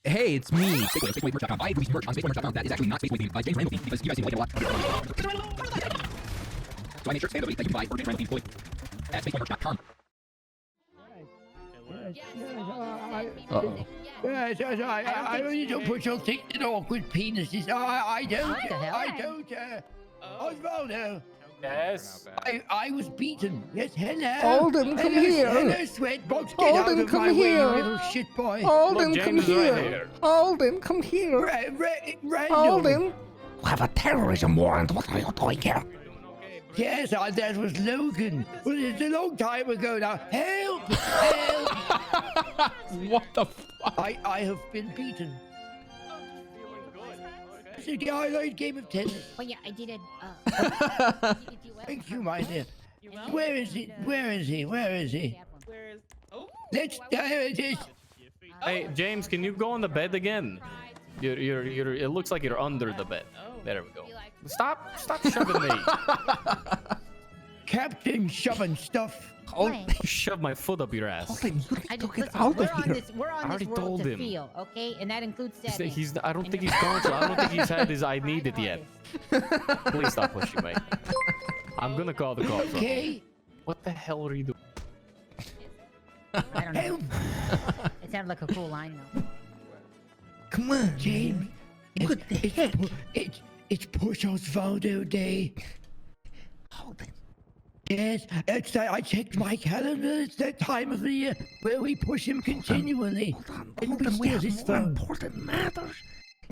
Hey, it's me. Spaceboy.com. I have released merch on spaceboymerch.com that is actually not Spaceboy themed, it's James Randal themed, because you guys seem to like it a lot. So I made shirts that you can buy for James Randal themed toys at spaceboymerch.com. Uh-oh. Yes, I really don't put your thick and awkward penises. I don't. Osvaldo. Yes. I was beaten. Yes, hello. Holden, come here. Hello, Sweatbox. Get out Holden, of come my way, here. you little shit boy. Holden, Look, come James is right here. here. Holden, come here. Randal. Holden. You have a terrorism warrant. What are you doing here? Yes, that was Logan. Well, it's a long time ago now. Help! Help! What the fuck? I have been beaten. So the highlight game of tennis. Oh yeah, I did it. Thank you, my dear. Where is he? Where is he? Where is he? Let's. There it is. Hey, James, can you go on the bed again? You're. It looks like you're under the bed. There we go. Stop shoving me. Captain shoving stuff. Shove my foot up your ass. Holden, you need to get Listen, out we're of on here. this. We're on already this world told to him. feel, okay? And that includes settings. He's. I don't think he's conscious. I don't think he's had his I need it yet. Please stop pushing me. I'm gonna call the cops. Okay. What the hell are you doing? I don't know. Help. It sounded like a cool line though. Come on, James. What the heck? It's Push Osvaldo Day. Holden. Yes, I checked my calendar. It's that time of the year where we push him continually. Holden, we have his more phone. important matters.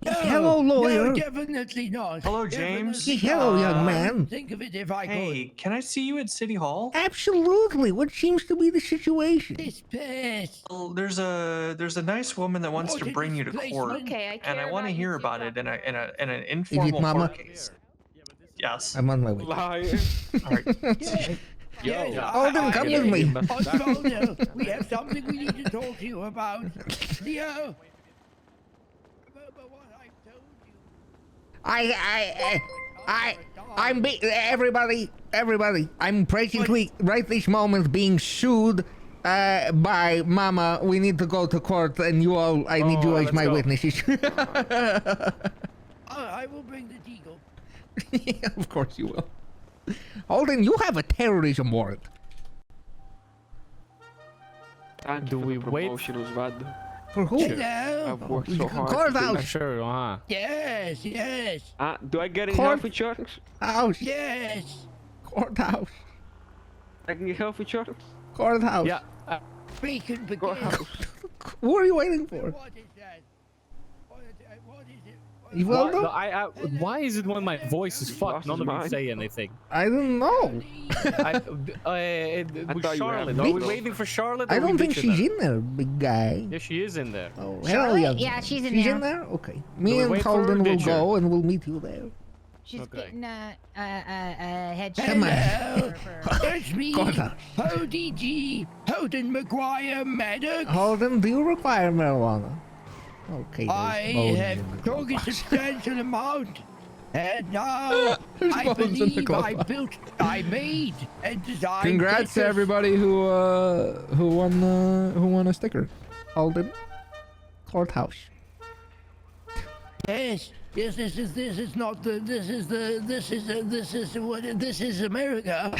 No, Hello, lawyer. No, definitely not. Hello, James. Definitely Hello, not. young man. Think of it if I Hey, can I see you at City Hall? Absolutely. What seems to be the situation? could. This pest. Well, there's a nice woman that wants to What bring you to displacement? court, Okay, and I want to hear about it in an informal Mama? court case. Yes. I'm on my way. All right. Yes, Holden, come with me. Osvaldo, we have something we need to talk to you about. Leo. Remember what I told you. I'm everybody. I'm practically right this moment being sued by Mama. We need to go to court, and you all. I need you as let's my go. witnesses. I will bring the deagle. Yeah, of course you will. Holden, you have a terrorism warrant. Do we wait? Promotion was bad. For who? Hello. I've worked so hard. Courthouse. Sure, huh? Yes, yes, Do I get any Court- health insurance? House. yes. Courthouse. I can get health insurance? Courthouse. Yeah. Bacon begins. Courthouse. Who are you waiting for? What is that? What is it? Ivaldo? Why is it when my voice is fucked? Lost None his of you mind. say anything. I don't know. With thought you were Charlotte, having are we meatloaf. waiting for Charlotte? Or I are we don't think ditching she's her? in there, big guy. Yeah, she is in there. Oh, hello, Charlotte? young. Yeah, she's in She's there. in there? Okay. Me we and wait for her or Holden will ditch her? go and we'll meet you there. She's Okay. getting head Come on. Hello. It's me. Courthouse. ODG. Holden McGuire Maddox. Holden, do you require marijuana? Okay. there's I bones in have the drunk a glass. substantial amount. And now I bones in the believe I made and designed. Congrats to this. everybody who won a sticker. Holden. Courthouse. Yes, yes. This is not the. This is America.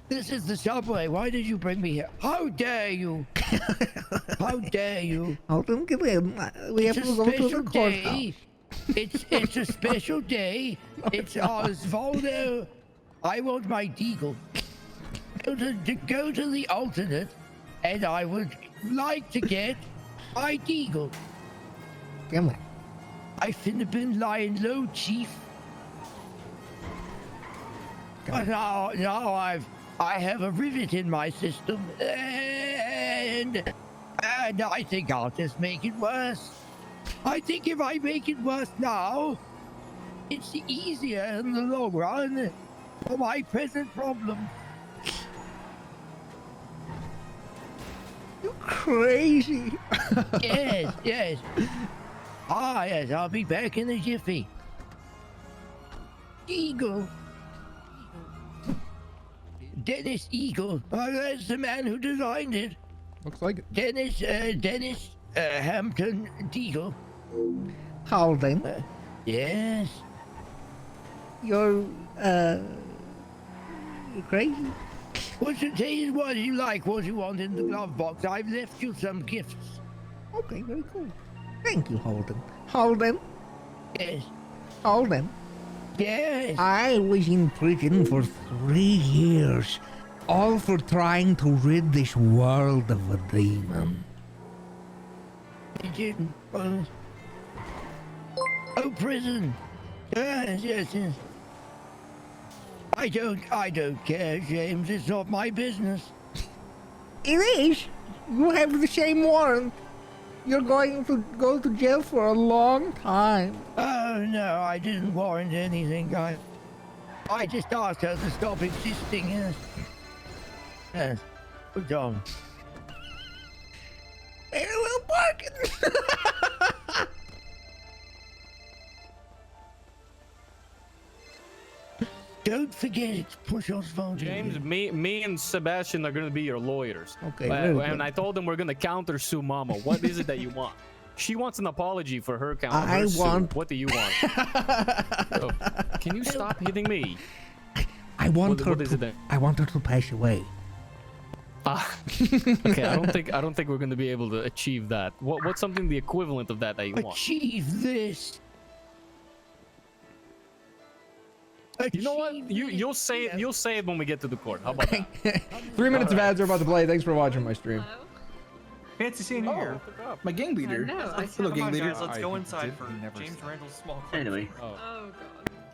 This is the subway. Why did you bring me here? How dare you? How dare you? Holden, get in. We have It's to a go to the special courthouse. day. It's a special day. It's Osvaldo. I want my deagle. To go to the alternate, and I would like to get my deagle. Come on. I finna been lying low, chief. But now I have a rivet in my system, and I think I'll just make it worse. I think if I make it worse now, it's easier in the long run for my present problem. You crazy. Yes, yes. Ah, yes, I'll be back in a jiffy. Eagle. Dennis Eagle. Oh, that's the man who designed it. Looks like it. Dennis Hampton Deagle. Holden, Yes. you're crazy. What's it? Tell you what you like, what you want in the glove box. I've left you some gifts. Okay, very cool. Thank you, Holden. Holden, Yes. Holden. Yes. I was in prison for 3 years, all for trying to rid this world of a demon. Did you? Oh, prison. Yes, yes, yes. I don't care, James. It's not my business. It is. You have the same warrant. You're going to go to jail for a long time. Oh, no, I didn't warrant anything. I just asked her to stop existing, yes. Yes. Good on. Parallel parking. Don't forget it's push-ons phone. James, me and Sebastian are gonna be your lawyers. Okay, very good. And I told them we're gonna counter sue Mama. What is it that you want? She wants an apology for her counter. I want. What do you want? Oh, can you stop hitting me? I want her what is to. it then? I want her to pass away. Okay, I don't think we're gonna be able to achieve that. What's something the equivalent of that you want? Achieve this. You know what? You'll say it when we get to the court. How about that? 3 minutes of ads are about to play. Thanks for watching my stream. Fancy seeing you here. My gang leader. Hello, Come gang on, leader. guys, let's go inside for never James said. Randall's small club. Anyway. Oh,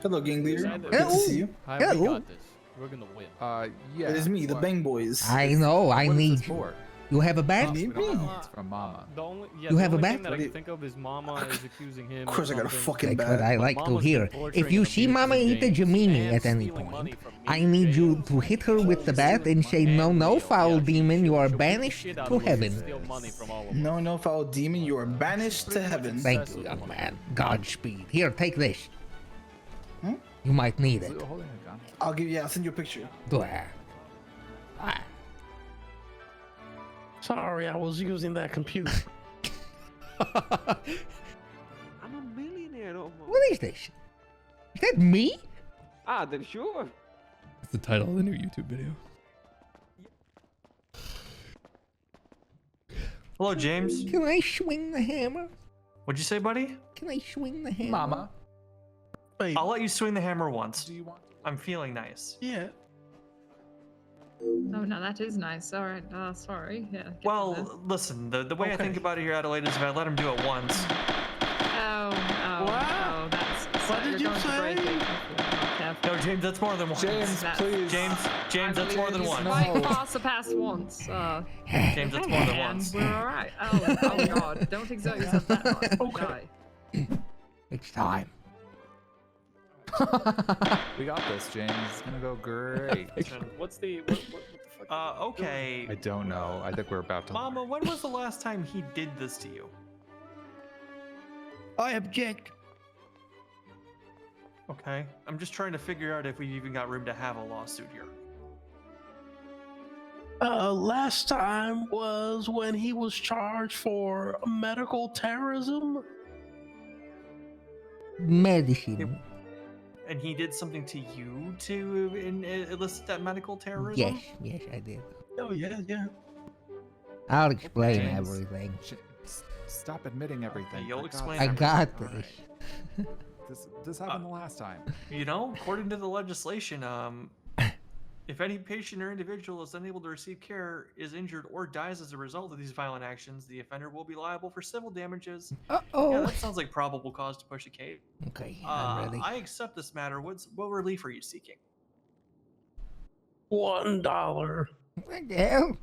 Hello, gang leader. Hello. Good to see you. hi, we Hello. got this. We're gonna win. Yeah. It is me, the Bang Boys. I know. I need you. For? You have a bat? Need We don't me? know. It's from Mama. The only, You the have a only bat? thing that I can think of is Mama is accusing him. Of course I got a fucking That's what bat. I like to Mama's hear. been torturing If you and see abusing Mama eat a James Jamimi and at any stealing money point, from me I and need you James. to hit her with the bat and say, "No, no, foul demon, you are banished to heaven." No, foul demon, you are banished to heaven. Thank you, young man. Godspeed. Here, take this. You might need it. Holding a gun. I'll send you a picture. There. Ah. Sorry, I was using that computer. I'm a millionaire almost. What is this? Is that me? Then sure. That's the title of the new YouTube video. Hello, James. Can I swing the hammer? What'd you say, buddy? Can I swing the hammer? Mama, Wait, I'll let you swing the hammer once. do you want? I'm feeling nice. yeah. Oh no, that is nice. All right, sorry. Yeah. get to this. Well, listen, the way I think Okay. about it here, Adelaide, is if I let him do it once. Oh, Wow. oh, that's. What you're did you going to break say? it if you're not careful. No, James, that's more than once. James, That's- please. James, that's more than It's once. quite far surpassed once. James, that's more than And once. we're all right. Oh God! Don't exert yourself that much. Okay. Die. It's time. We got this, James. It's gonna go great. What's the what the fuck? Okay. I don't know. I think we're about to. Mama, when was the last time he did this to you? I object. Okay. I'm just trying to figure out if we've even got room to have a lawsuit here. Last time was when he was charged for medical terrorism. Medicine. And he did something to you to elicit that medical terrorism? Yes, I did. Oh yeah, yeah. I'll explain James. everything. Stop admitting everything. You'll For God's explain I sake. got Alright. this. This happened the last time. You know, according to the legislation, if any patient or individual is unable to receive care, is injured, or dies as a result of these violent actions, the offender will be liable for civil damages. Uh-oh. Yeah, that sounds like probable cause to push a case. Okay, I'm ready. I accept this matter. What relief are you seeking? $1. What the hell?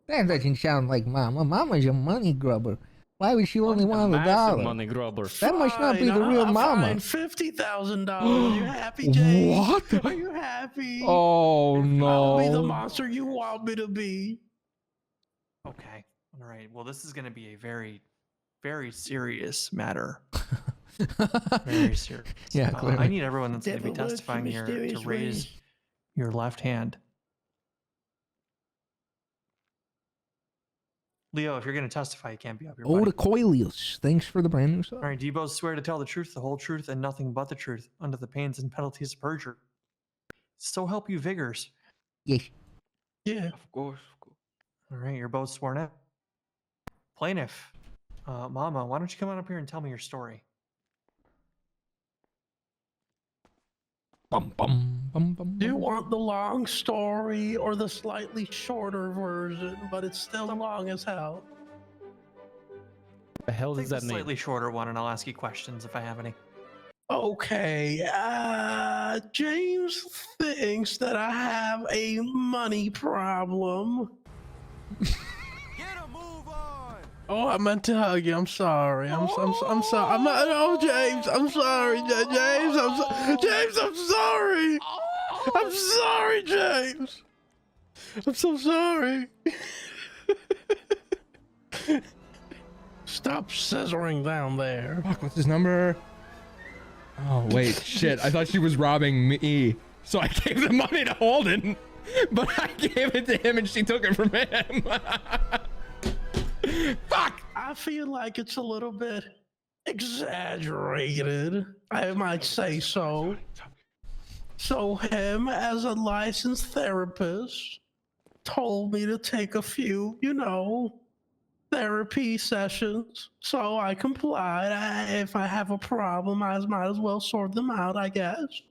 That doesn't sound like Mama. Mama's a money grubber. Why would she only want $1? Money grubber. That must not be the real Mama. $50,000. You happy, Jay? What? Are you happy? Oh I'll be the no. monster you want me to be. Okay. All right. Well, this is going to be a very, very serious matter. Very serious. Yeah, I clearly. need everyone that's going to be Devil works in testifying here to mysterious raise ways. your left hand. Leo, if you're going to testify, you can't be up here. Oh, the Coilius. Thanks for the brand new sub. All right, do you both swear to tell the truth, the whole truth, and nothing but the truth under the pains and penalties of perjury? So help you vigors. Yes. Yeah. Of course. All right, you're both sworn in. Plaintiff, Mama, why don't you come on up here and tell me your story? Bum, bum, bum, bum, Do you want the long story or the slightly shorter version, but it's still long as hell? The hell Take does the that mean? slightly shorter one, and I'll ask you questions if I have any. Okay, James thinks that I have a money problem. Oh, I meant to hug you. I'm sorry. I'm sorry. I'm not. Oh, James. I'm sorry, James. James. I'm sorry. I'm sorry, James. I'm so sorry. Stop scissoring down there. Fuck, what's his number? Oh, wait, shit. I thought she was robbing me. So I gave the money to Holden, but I gave it to him and she took it from him. Fuck! I feel like it's a little bit exaggerated. I might say so. So him, as a licensed therapist, told me to take a few, therapy sessions. So I complied. If I have a problem, I might as well sort them out, I guess.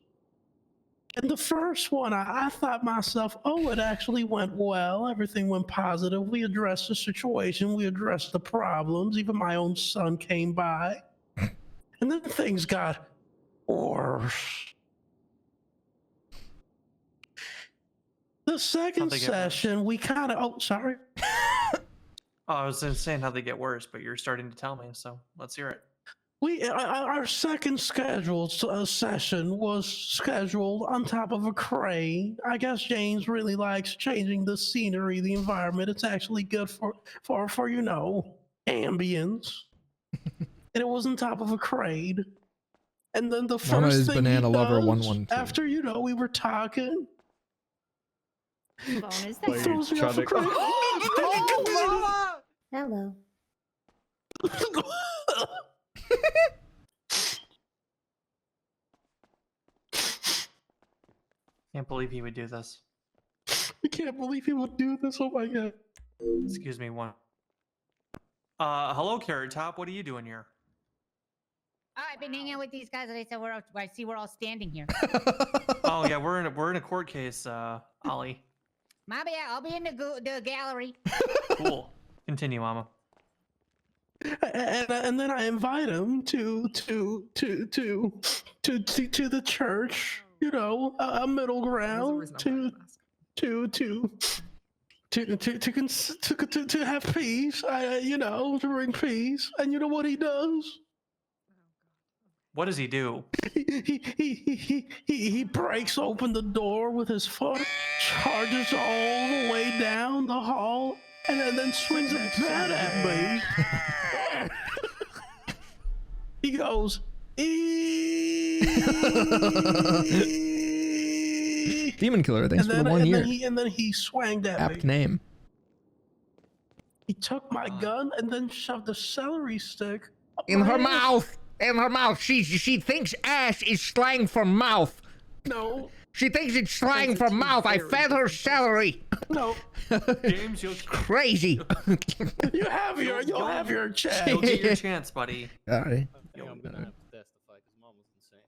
And the first one, I thought myself, oh, it actually went well. Everything went positive. We addressed the situation. We addressed the problems. Even my own son came by. And then things got worse. The second session, we kind of, oh, sorry. Oh, I was saying how they get worse, but you're starting to tell me, so let's hear it. Our second scheduled session was scheduled on top of a crane. I guess James really likes changing the scenery, the environment. It's actually good for ambience. And it was on top of a crane. And then the Mama first is thing Banana he Lover does, 112. after we were talking, Phone is he that? throws me off a crane. Hello. Can't believe he would do this. I can't believe he would do this. Oh my god. Excuse me, one. Hello, Carrot Top. What are you doing here? Oh, I've been hanging out with these guys that I said we're all standing here. Oh yeah, we're in a court case, Ollie. Mama, yeah, I'll be in the gallery. Cool. Continue, Mama. And then I invite him to the church. A middle ground to have peace. To bring peace. And you know what he does? What does he do? He breaks open the door with his foot, charges all the way down the hall, and then swings a bat at me. He goes, Demon Killer, thanks for the 1 year. And then he swanged at me. Apt name. He took my gun and then shoved a celery stick up In my her ass. mouth. In her mouth. She thinks ass is slang for mouth. No. She thinks it's slang for mouth. I fed her celery. No. James, Crazy. You'll have your chance. You'll get your chance, buddy. All right. I'm gonna have to testify because Mom was insane.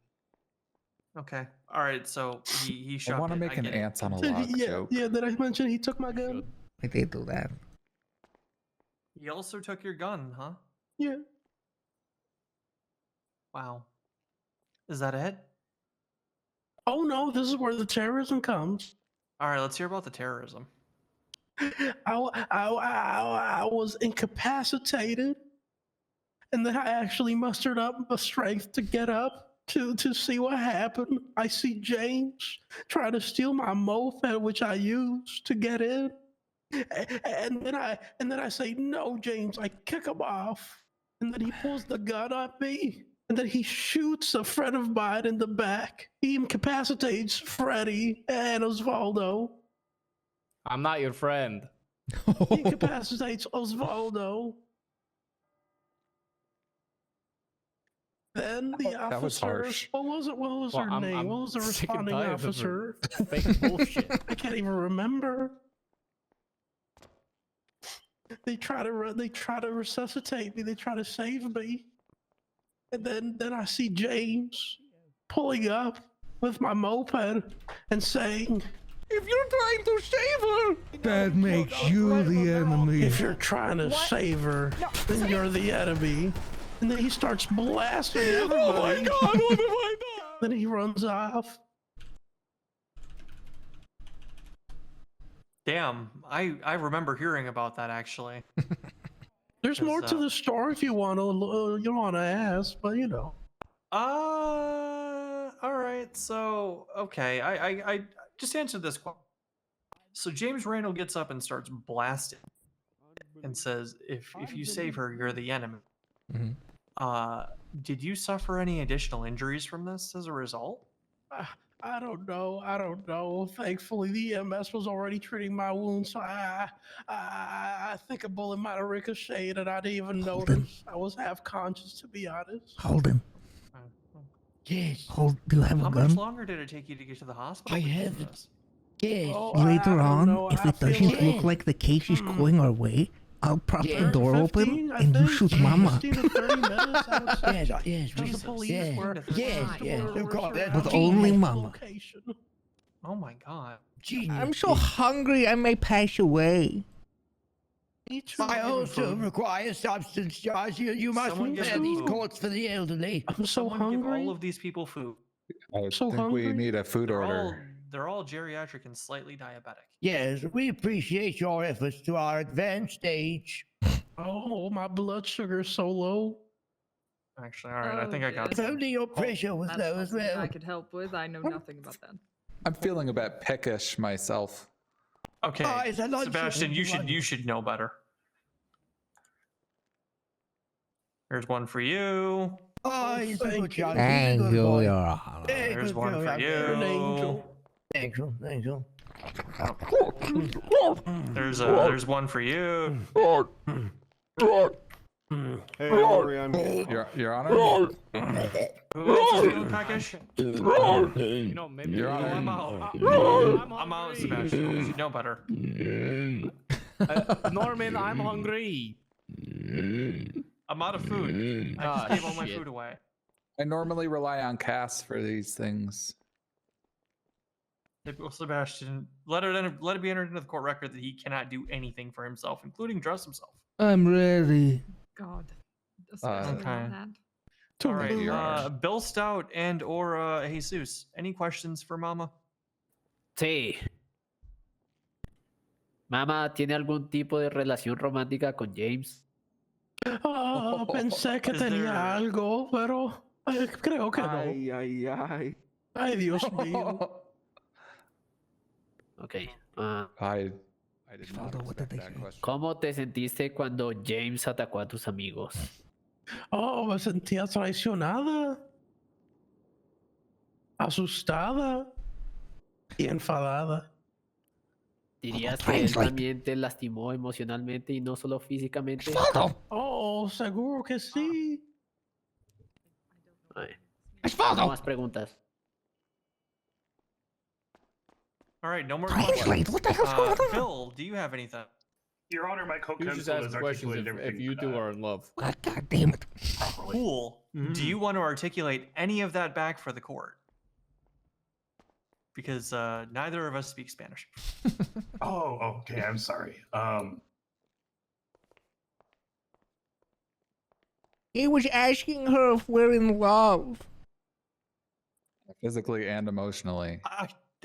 Okay. All right. So he shot. I want to make an get it. ants on a log joke. Yeah, did I mention he took my gun? I did do that. He also took your gun, huh? Yeah. Wow. Is that it? Oh no, this is where the terrorism comes. All right. Let's hear about the terrorism. I was incapacitated, and then I actually mustered up the strength to get up to see what happened. I see James try to steal my moped, which I used to get in, and then I say, "No, James!" I kick him off, and then he pulls the gun on me, and then he shoots a friend of mine in the back. He incapacitates Freddy and Osvaldo. I'm not your friend. incapacitates Osvaldo. Then the That was officer, harsh. what was it? What was Well, her I'm- name? I'm What was the sick and responding tired of her officer? Fake bullshit. I can't even remember. They try to resuscitate me. They try to save me, and then I see James pulling up with my moped and saying, If you're trying to save her, that makes you the enemy. "If you're trying to save her, then you're the enemy." And then he starts blasting everybody. Oh my God! What have I done? Then he runs off. Damn, I remember hearing about that actually. There's more to the story if you want to ask, but you know. All right. So, okay, I just answered this question. So James Randal gets up and starts blasting, and says, "If you save her, you're the enemy." Did you suffer any additional injuries from this as a result? I don't know. Thankfully, the EMS was already treating my wounds, so I think a bullet might have ricocheted, and I didn't even notice. I was half conscious, to be honest. Holden. Yes. Do you have How a much gun? longer did it take you to get to the hospital? I have it. Yes. Later on, if it doesn't look like the case is going our way, I'll prop the door open and you shoot Mama. 15 to 30 minutes, I would say. Yes. Because the police Yes. were Yes. Of course. But only Mama. Location. Oh my God. I'm so hungry I may pass away. I also require substance charge. You must Someone give prepare them these food. courts for the elderly. I'm so Someone give hungry. all of these people food. I So think we hungry. need a food They're order. they're all geriatric and slightly diabetic. Yes, we appreciate your efforts to our advanced age. Oh, my blood sugar is so low. Actually, all right, I think I got If only your pressure was That's low not as something well. I could help with. I know nothing about that. I'm feeling a bit peckish myself. Okay, it's a lunch Sebastian, shift. you should know better. Here's one for you. Oh, he's a good child. Thank He's a good you, boy. Your Honor. Hey, There's good one girl, for you're an angel. you. Angel. There's one for you. Hey, Rory, I'm Your Honor? Who else is feeling peckish? You know, maybe Your Honor. I'm out. I'm out, Sebastian. You should know better. Norman, I'm hungry. I'm out of food. I just gave all my shit. food away. I normally rely on Cass for these things. Sebastian, let it be entered into the court record that he cannot do anything for himself, including dress himself. I'm ready. God. Especially okay. on that. All Thank you, Your Honor. right, Bill Stout and or Jesus, any questions for Mama? Sí. Mama, ¿tiene algún tipo de relación romántica con James? Pensé que Is tenía there- algo, pero creo que no. ay. Ay, Dios mío. Ok. I did not What did expect they that say? question. ¿Cómo te sentiste cuando James atacó a tus amigos? Oh, me sentía traicionada, asustada y enfadada. ¿Dirías que él también te lastimó emocionalmente y no solo físicamente? Oh, seguro que sí. Ay. Osvaldo! No más preguntas. All right, no more Translate, questions. what the hell's going on? Bill, do you have anything? Your Honor, my You co-counsel just has ask questions articulated if everything you two are in love. God damn it. properly. Cool. Do you want to articulate any of that back for the court? Because neither of us speak Spanish. Oh, okay. I'm sorry. He was asking her if we're in love. Physically and emotionally.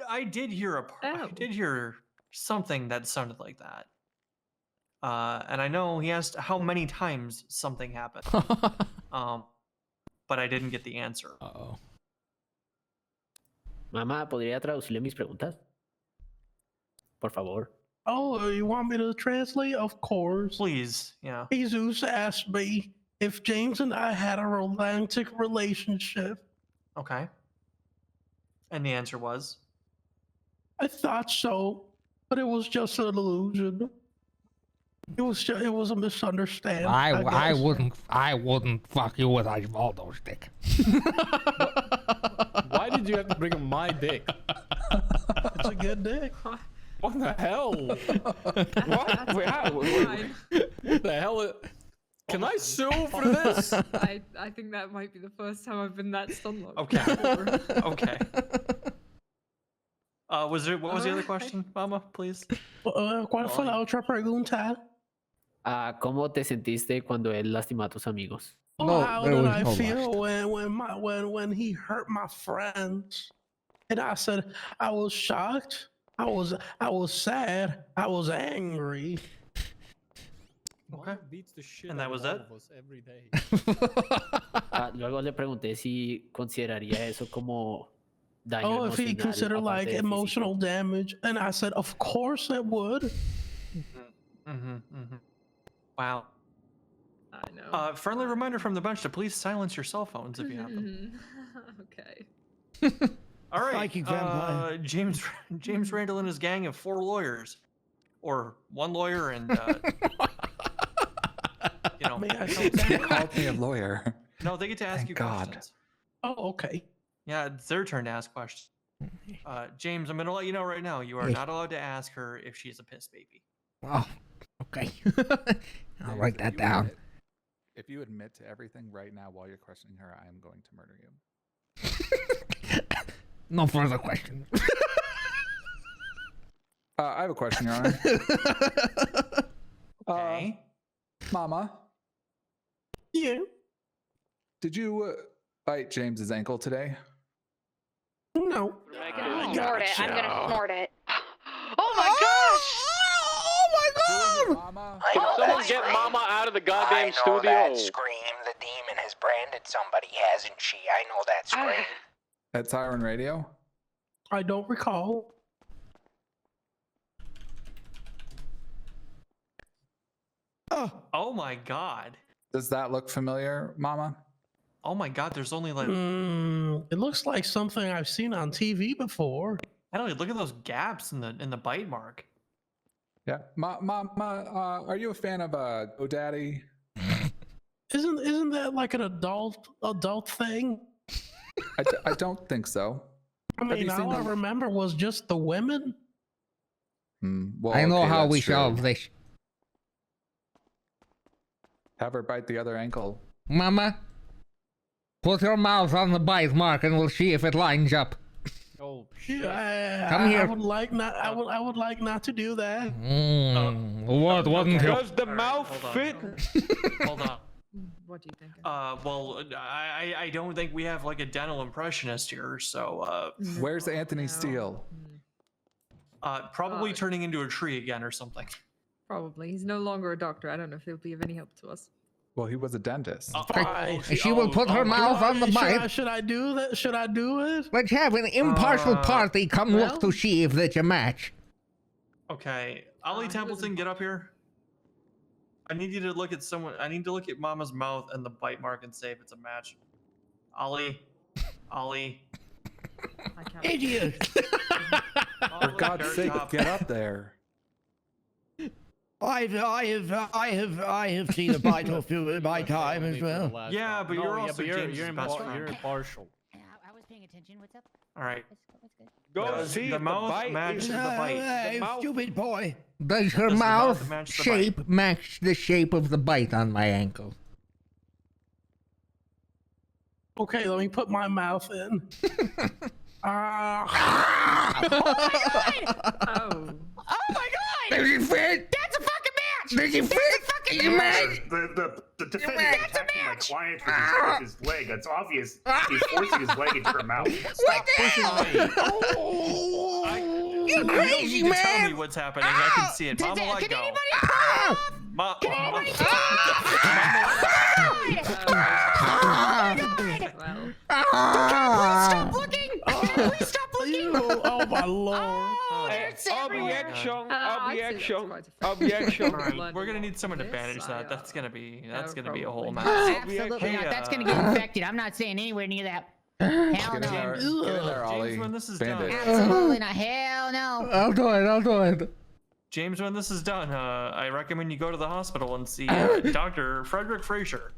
I did hear I did hear something that sounded like that. And I know he asked how many times something happened. But I didn't get the answer. Uh-oh. Mamá, ¿podría traducirle mis preguntas? Por favor. Oh, you want me to translate? Of course. Please, yeah. Jesus asked me if James and I had a romantic relationship. Okay. And the answer was? I thought so, but it was just an illusion. It was a misunderstanding. I guess. wouldn't fuck you with Osvaldo's dick. Why did you have to bring up my dick? It's a good dick. What the hell? What? Wait, how? What the hell? Can I sue for this? I think that might be the first time I've been that stunlocked. Okay. Okay. What was the other question, Mama? Please. ¿Cuál fue la otra pregunta? ¿Cómo te sentiste cuando él lastimó a tus amigos? Oh, how did I feel when he hurt my friends? And I said I was shocked. I was sad. I was angry. Okay. And that was it? Luego le pregunté si consideraría eso como daño Oh, if he emocional, considered aparte like de emotional damage, and I said, of course it would. Wow. I know. Friendly reminder from the bench to please silence your cell phones if you have them. Okay. All right. Psychic vampire. James Randal and his gang of 4 lawyers, or 1 lawyer and you know. They called me a lawyer. No, they get to ask Thank you God. questions. Oh, okay. Yeah, it's their turn to ask questions. James, I'm gonna let you know right now. You are not allowed to ask her if she's a piss baby. Oh, okay. I'll James, write if that you down. If you admit to everything right now while you're questioning her, I am going to murder you. No further questions. I have a question, Your Honor. Okay. Mama, Yeah. did you bite James's ankle today? No. I'm gonna snort it. Oh my gosh! Oh my god! Mama? Can someone get Mama out of the goddamn studio? That scream. The demon has branded somebody, hasn't she? I know that scream. At Siren Radio? I don't recall. Oh my god. Does that look familiar, Mama? Oh my god, there's only like It looks like something I've seen on TV before. I don't know, look at those gaps in the bite mark. Yeah. Mama, are you a fan of GoDaddy? Isn't that like an adult thing? I don't think so. I mean, all I remember was just the women. Well, I know okay, how that's we true. solve this. Have her bite the other ankle. Mama, put your mouth on the bite mark and we'll see if it lines up. Oh shit! Come here. I would like not. I would like not to do that. What wasn't your... Does the mouth fit? Hold on. What do you think? Well, I don't think we have like a dental impressionist here, so Where's Anthony Steele? probably turning into a tree again or something. Probably. He's no longer a doctor. I don't know if he'll be of any help to us. Well, he was a dentist. She will put her mouth on the bite. Should I do that? Should I do it? Let's have an impartial party come look to see if it's a match. Okay, Ollie Templeton, get up here. I need you to look at someone. I need to look at Mama's mouth and the bite mark and say if it's a match. Ollie. Idiot! For God's sake, get up there. I have seen a bite or few in my time as well. Yeah, but you're also James's best friend. You're impartial. I was paying attention. What's up? All right. What's good? Go see the mouth matches the bite. Hey, stupid boy. Does her Does the mouth mouth match the shape match the shape of the bite on my ankle? Okay, let me put my mouth in. Oh! Oh my god! Does it fit? That's a fucking match! Does it fit? Fucking You match! The defendant is attacking my client with his leg. That's obvious. He's forcing his leg into her mouth. Stop pushing me. You crazy You don't need to tell man! me what's happening. I can see it. Mama, let go. Can anybody stop looking? Please stop looking! Oh my lord! Objection! Alright, we're gonna need someone to bandage that. That's gonna be a whole mess. Absolutely not. That's gonna get infected. I'm not staying anywhere near that. Hell Get in there, no. get in there, Ollie. James, when this is Bandage. done. Absolutely not. Hell no. I'll do it. James, James, when this is done, I recommend you go to the hospital and see Dr. Frederick Frazier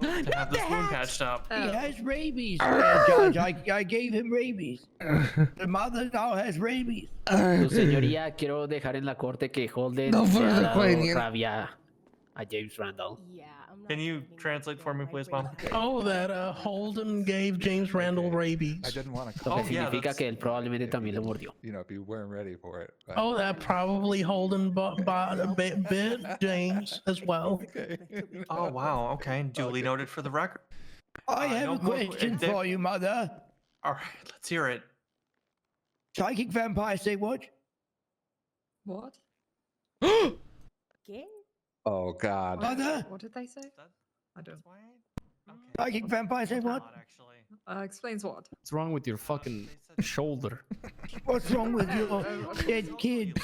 to have this wound patched up. He has rabies, Judge. I gave him rabies. The mother now has rabies. Su señoría, quiero dejar en la corte que Holden No le further ha dado questioning. rabia a James Randall. Can you translate for me, please, Mom? Oh, that Holden gave James Randall rabies. I didn't want to Lo call que significa que él probablemente también lo mordió. you know, if you weren't ready for it. But... Oh, that probably Holden bit James as well. Oh, wow. Okay. Duly noted for the record. I have a question for you, Mother. All right. Let's hear it. Psychic vampire say what? What? Again? Oh God. Mother? What did they say? I don't. Psychic vampire say what? Explains what? What's wrong with your fucking shoulder? What's wrong with your dead kid?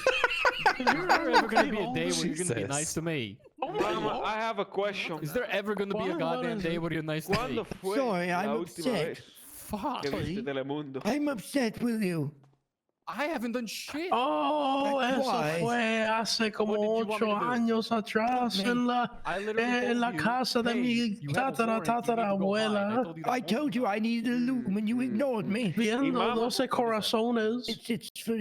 Is there ever going to be a day where you're going to be nice to me? Mama, I have a question. Is there ever going to be a goddamn day where you're nice to me? Sorry, I'm upset. Fuck. I'm upset with you. I haven't done shit. Oh, eso fue hace como 8 años atrás en la casa de mi tatarabuela. I told you I needed a loom and you ignored me. Viendo 12 corazones.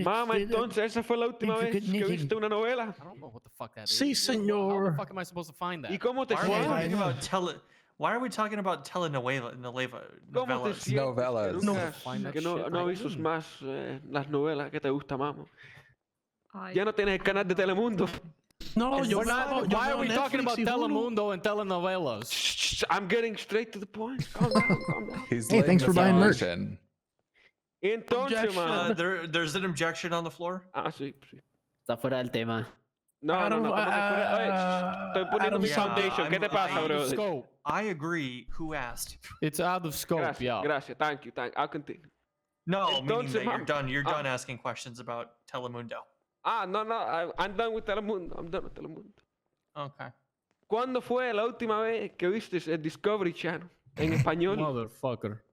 Mamá, entonces esa fue la última vez que viste una novela. I don't know what the fuck that is. Sí, señor. How the fuck am I supposed to find that? ¿Y cómo te Why are we talking about telenovelas? Novelas. Que no viste más las novelas que te gusta, mamá. Ya no tienes el canal de Telemundo. No, why are we talking about Telemundo and telenovelas? Shh, I'm getting straight to the point. Calm down, calm down. Hey, thanks for buying merch. Entonces, mamá. There's an objection on the floor. Ah, sí, sí. Está fuera del tema. No, estoy poniendo mi foundation. ¿Qué te pasa, bro? Scope. I agree. Who asked? It's out of scope, Gracias, gracias. Thank you. I'll continue. No, meaning Entonces, that you're ma'am. done. You're done asking questions about Telemundo. No. I'm done with Telemundo. I'm done with Telemundo. Okay. ¿Cuándo fue la última vez que viste el Discovery Channel en español? Motherfucker.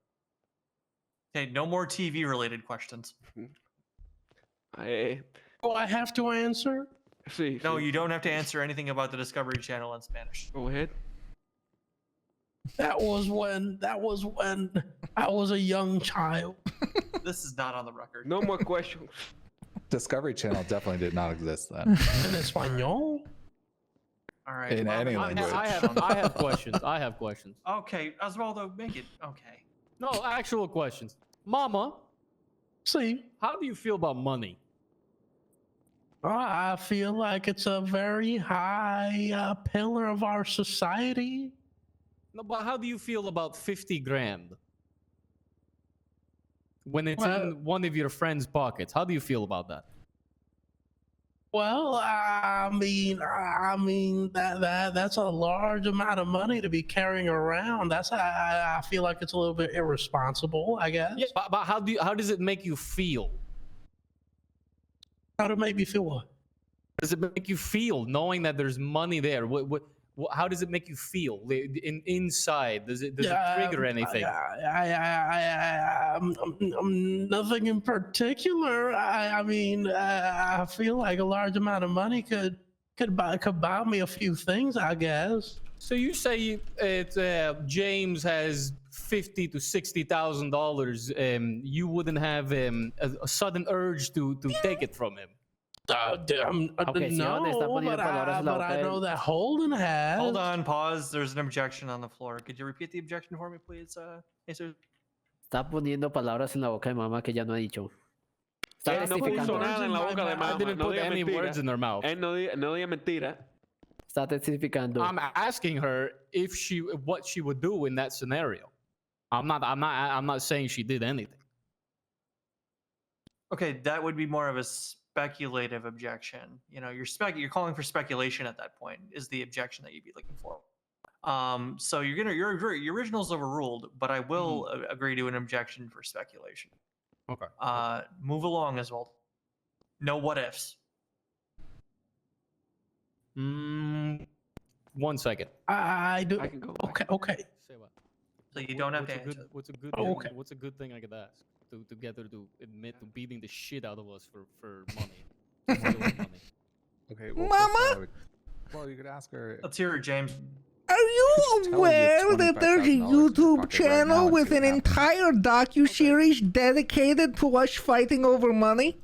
Okay, no more TV-related questions. Oh, I have to answer? Sí. No, you don't have to answer anything about the Discovery Channel in Spanish. Go ahead. That was when I was a young child. This is not on the record. No more questions. Discovery Channel definitely did not exist then. In Espanol? All right. In any language. I have questions. I have questions. Okay, Osvaldo, make it okay. No, actual questions. Mama. See. How do you feel about money? I feel like it's a very high pillar of our society. No, but how do you feel about 50 grand? When it's in one of your friend's pockets, how do you feel about that? Well, I mean that's a large amount of money to be carrying around. I feel like it's a little bit irresponsible, I guess. Yeah, but how does it make you feel? How to make me feel what? Does it make you feel knowing that there's money there? How does it make you feel inside? Does it trigger anything? Nothing in particular. I feel like a large amount of money could buy me a few things, I guess. So you say James has $50,000 to $60,000, you wouldn't have a sudden urge to take it from him. No, but I know that Holden has. Hold on, pause. There's an objection on the floor. Could you repeat the objection for me, please, Jesus? Está poniendo palabras en la boca de mamá que ya no ha dicho. Está No puso nada en la boca de mamá. I didn't put any words in her mouth. Él no diga mentira. Está testificando. I'm asking her what she would do in that scenario. I'm not saying she did anything. Okay, that would be more of a speculative objection. You know, you're calling for speculation at that point is the objection that you'd be looking for. So your original's overruled, but I will agree to an objection for speculation. Okay. Move along as well. No what ifs. 1 second. I do. I can go. Okay. Say what? So you don't have to answer. What's a good thing I could ask to get her to admit to beating the shit out of us for money? Stealing money. Okay, well, Mama? Well, you could ask her. Let's hear it, James. Are you Tell her you have aware that there's a $25,000 in your YouTube pocket right channel now and with see an what happens. entire docu-series dedicated to us fighting over money?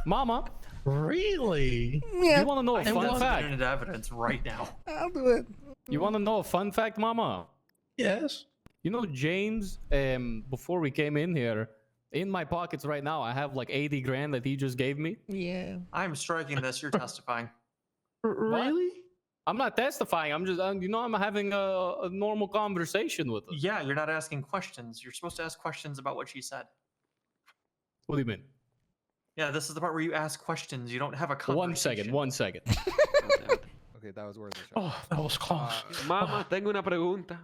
Mama, Really? Yeah, you want to know a fun Put fact? it into evidence right now. I'll do it. You want to know a fun fact, Mama? Yes. You know, James, before we came in here, in my pockets right now, I have like 80 grand that he just gave me. Yeah. I'm striking this. You're testifying. Really? I'm not testifying. I'm just, I'm having a normal conversation with us. Yeah, you're not asking questions. You're supposed to ask questions about what she said. What do you mean? Yeah, this is the part where you ask questions. You don't have a conversation. 1 second. Okay, that was worth a shot. Oh, that was close. Mama, tengo una pregunta.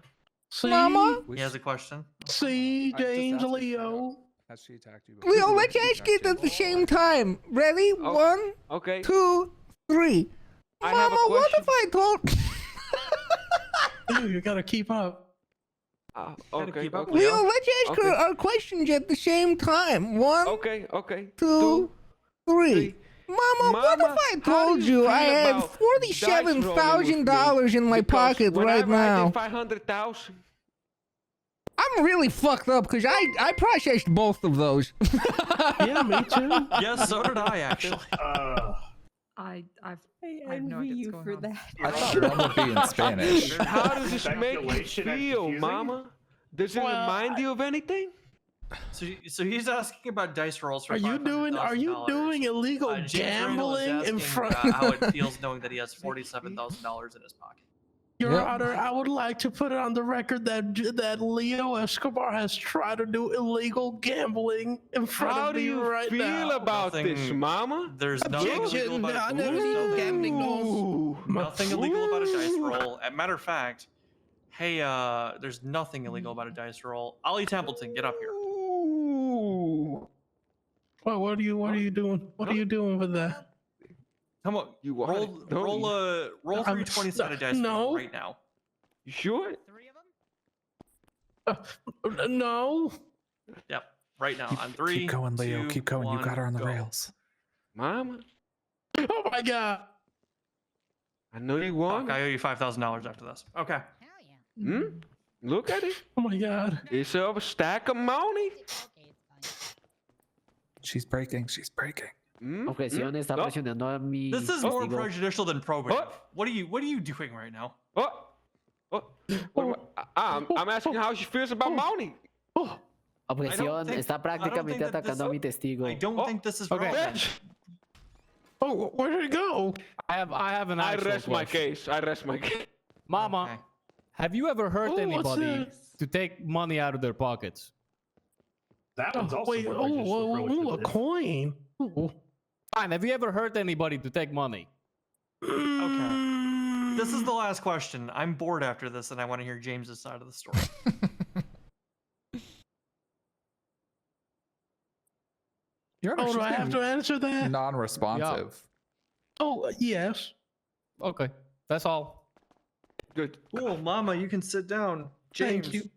See? Mama? He has a question. See, I just James asked her Leo? Has she attacked you before? Leo, let's ask it at the same time. Ready? Oh, 1, Okay. 2, 3. I have a Mama, what question. if I told... Dude, you gotta keep up. Okay. keep up Okay. Leo, let's ask her Okay. our questions at the same time. 1, Okay. 2, 3. Mama, what Mama, if I how told do you you I feel have about dice rolling with $47,000 me? in my Because pocket right whenever I now? did 500,000. I'm really fucked up because I processed both of those. Yeah, me too. Yes, so did I, actually. I have no idea what's going on. I thought one would be in Spanish. How does this make you Speculation and feel, confusing? Mama? Does it remind you of anything? So he's asking about dice rolls for Are you $500,000. doing illegal James Randall is gambling in asking, front? how it feels knowing that he has $47,000 in his pocket. Your Honor, I would like to put it on the record that Leo Escobar has tried to do illegal gambling in front How of do me you right feel now. about this, Nothing- Mama? There's nothing illegal Objection. about I never seen gambling laws. Nothing illegal about a dice roll. As a matter of fact, hey, there's nothing illegal about a dice roll. Ollie Templeton, get up here. Well, what are you doing? What are you doing with that? Come on, You want roll it, don't you? roll 3 20-sided dice no. right now. You sure? No. Yep, right now. On 3. Keep going, Leo. 2, Keep going. You 1, got her on the go. rails. Mama, Oh my God. I know you Fuck, want I it. owe you $5,000 after this. Okay. Hmm? Look at it. Oh my God. It's a stack of money. She's breaking. She's breaking. Hmm? Objeción está No. presionando a mi This is more testigo. prejudicial than probative. Oh. What are you doing right now? Oh. I'm asking how she feels about money. Oh, Objeción think- está I don't prácticamente think that this- atacando a mi testigo. I don't think this is Okay. relevant. Bitch. oh, where did it go? I have an I actual rest my question. case. I rest my case. Mama, Okay. have you ever hurt Oh, what's anybody this? to take money out of their pockets? That one's also Wait, more oh, prejudicial a coin. Ooh. Fine, have you ever hurt anybody to take money? Okay. This is the last question. I'm bored after this, and I want to hear James's side of the story. Your Honor, Oh, she's do I have to being answer that? non-responsive. Oh, yes. Okay, that's all. Good. Cool, Mama, you can sit down. Thank you.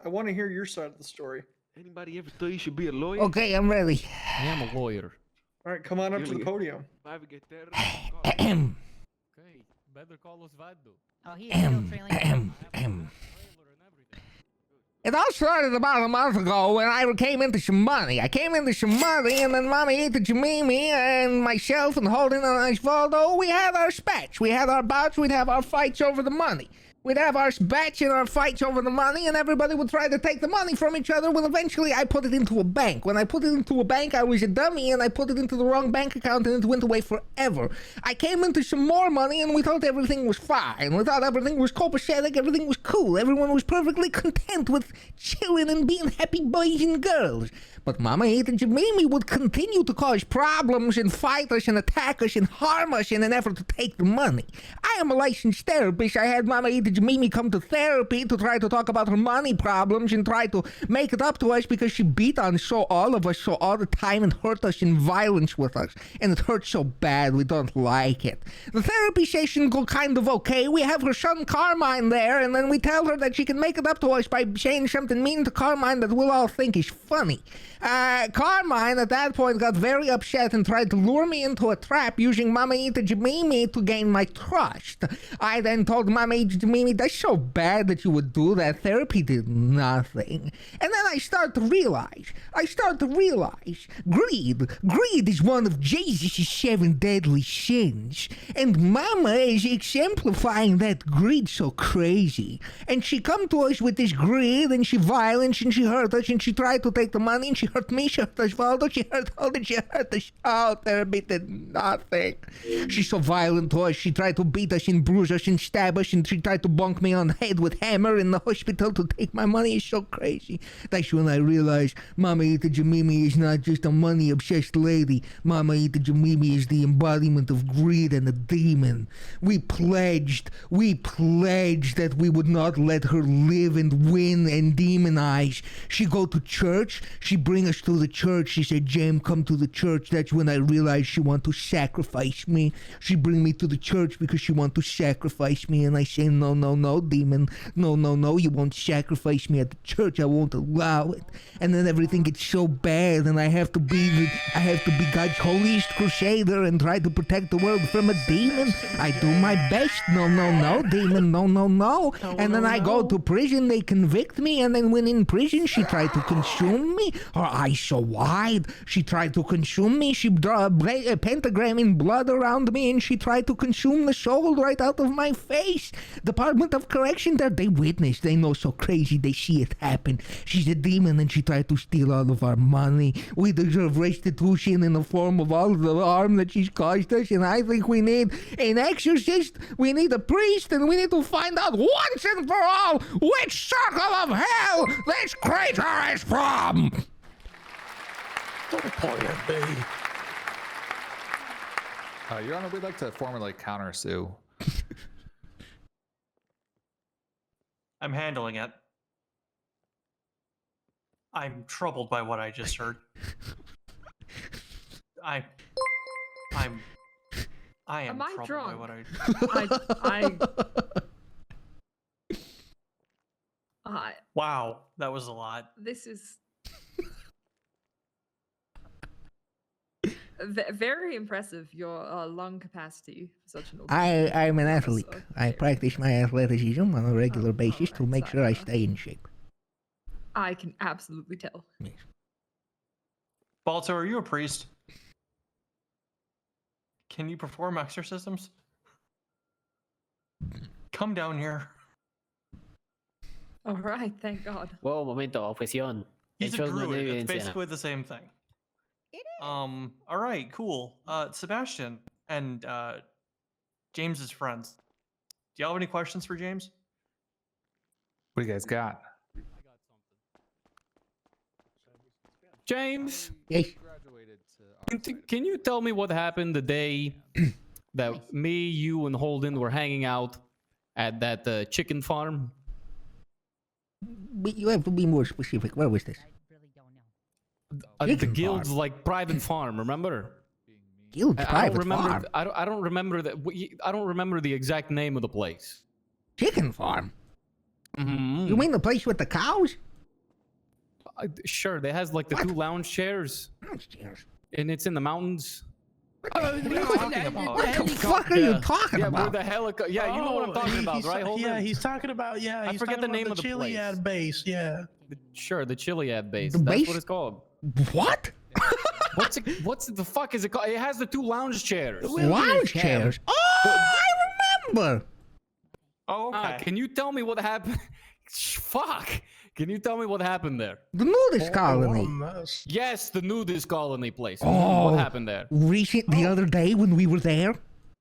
I want to hear your side of the story. Anybody ever thought you should be a lawyer? Okay, I'm ready. I am a lawyer. All right, come on up to the Really? podium. If I ever get there, Okay, better call Osvaldo. Oh, he's still trailing. It all started about a month ago when I came into some money. And then Mommy ate the Jamimi and myself and Holden and Osvaldo, we had our spats. We had our bouts, we'd have our fights over the money. We'd have our spats and our fights over the money, and everybody would try to take the money from each other. Well, eventually I put it into a bank. When I put it into a bank, I was a dummy, and I put it into the wrong bank account, and it went away forever. I came into some more money, and we thought everything was fine. We thought everything was copacetic, everything was cool. Everyone was perfectly content with chilling and being happy boys and girls. But Mama Ethan Jamimi would continue to cause problems and fight us and attack us and harm us in an effort to take the money. I am a licensed therapist. I had Mama Ethan Jamimi come to therapy to try to talk about her money problems and try to make it up to us because she beat on all of us so all the time and hurt us in violence with us. And it hurts so bad, we don't like it. The therapy session go kind of okay. We have her son Carmine there, and then we tell her that she can make it up to us by saying something mean to Carmine that we'll all think is funny. Carmine at that point got very upset and tried to lure me into a trap using Mamaita Jamimi to gain my trust. I then told Mamaita Jamimi, that's so bad that you would do that. Therapy did nothing. And then I start to realize, greed is one of Jesus' 7 deadly sins. And Mama is exemplifying that greed so crazy. And she come to us with this greed, and she violence, and she hurt us, and she tried to take the money, and she hurt me, she hurt Osvaldo, she hurt Holden, she hurt us. Oh, therapy did nothing. She's so violent to us. She tried to beat us and bruise us and stab us, and she tried to bonk me on the head with hammer in the hospital to take my money. It's so crazy. That's when I realized Mama Ita Jamimi is not just a money-obsessed lady. Mama Ita Jamimi is the embodiment of greed and a demon. We pledged that we would not let her live and win and demonize. She go to church, she bring us to the church. She said, James, come to the church. That's when I realized she want to sacrifice me. She bring me to the church because she want to sacrifice me. And I say, no, demon. No, you won't sacrifice me at the church. I won't allow it. And then everything gets so bad, and I have to be God's holiest crusader and try to protect the world from a demon. I do my best. No, demon. No. And then I go to prison. They convict me, and then when in prison, she tried to consume me. Her eyes so wide. She tried to consume me. She draw a pentagram in blood around me, and she tried to consume the soul right out of my face. Department of Correction there, they witness. They know so crazy. They see it happen. She's a demon, and she tried to steal all of our money. We deserve restitution in the form of all the harm that she's caused us, and I think we need an exorcist, we need a priest, and we need to find out once and for all which circle of hell this creature is from. Your Honor, we'd like to formally counter-sue. I'm handling it. I'm troubled by what I just heard. I am troubled by what Wow, that was a lot. This is very impressive. Your lung capacity for such an old. I'm an athlete. I practice my athleticism on a regular basis to make sure I stay in shape. I can absolutely tell. Yes. Balto, are you a priest? Can you perform exorcisms? Come down here. All right, thank God. Wow, momento, objeción. He's a Hechos no druid. It's evidencia. basically the same thing. All right, cool. Sebastian and James's friends. Do y'all have any questions for James? What do you guys got? James, yes. Can you tell me what happened the day that me, you, and Holden were hanging out at that chicken farm? But you have to be more specific. Where was this? The guild's like private farm. Remember? Guild's private farm. I don't remember that. I don't remember the exact name of the place. Chicken farm. Mm-hmm. You mean the place with the cows? Sure. They has like the two lounge chairs. Lounge chairs. And it's in the mountains. What the fuck are you talking about? Where the helicopter? Yeah, you know what I'm talking about, right? Holden? Yeah, he's talking about. Yeah, I forget the name of the Chiliad base. Yeah. Sure, the Chiliad base. The That's base? what it's called. What? What's the fuck is it called? It has the two lounge chairs. Lounge chairs? Oh, I remember. Oh, okay. Can you tell me what happened? Fuck. Can you tell me what happened there? The nudist colony. Yes, the nudist colony place. Oh, What happened there? The other day when we were there?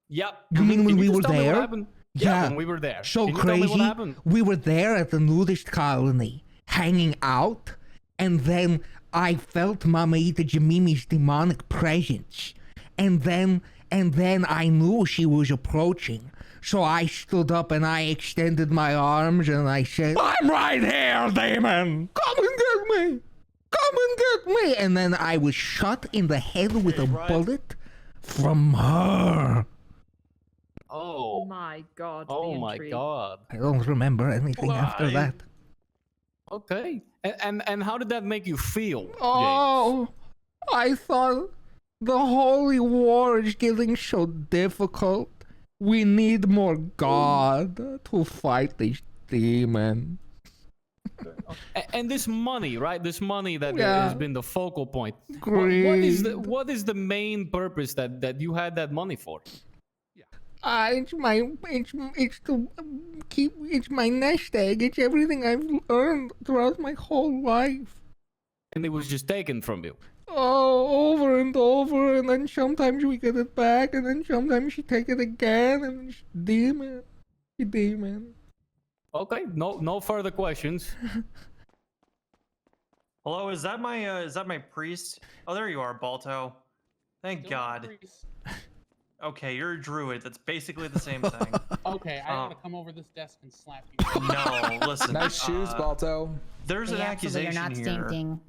Yep. You mean when we just were tell me what there? happened? Yeah, when we were there. So Can you tell me what crazy. happened? We were there at the nudist colony, hanging out, and then I felt Mama Ita Jamimi's demonic presence. And then I knew she was approaching. So I stood up and I extended my arms and I said, I'm right here, demon! Come and get me! Come and get me! And then I was shot in the head with a bullet from her. Oh my god. Oh the my intrigue. god. I don't remember anything after that. Okay. And how did that make you feel? Oh, I thought the holy war is getting so difficult. We need more God to fight this demon. And this money, right? This money that Yeah. has been the focal point. Greed. What is the main purpose that you had that money for? It's to keep. It's my nest egg. It's everything I've earned throughout my whole life. And it was just taken from you. Oh, over and over, and then sometimes we get it back, and then sometimes she take it again, and it's demon, demon. Okay, no further questions. Hello, is that my priest? Oh, there you are, Balto. Thank God. Okay, you're a druid. That's basically the same thing. Okay, I gotta come over this desk and slap you. No, listen. Nice shoes, Balto. There's an They absolutely are accusation not here. stinking.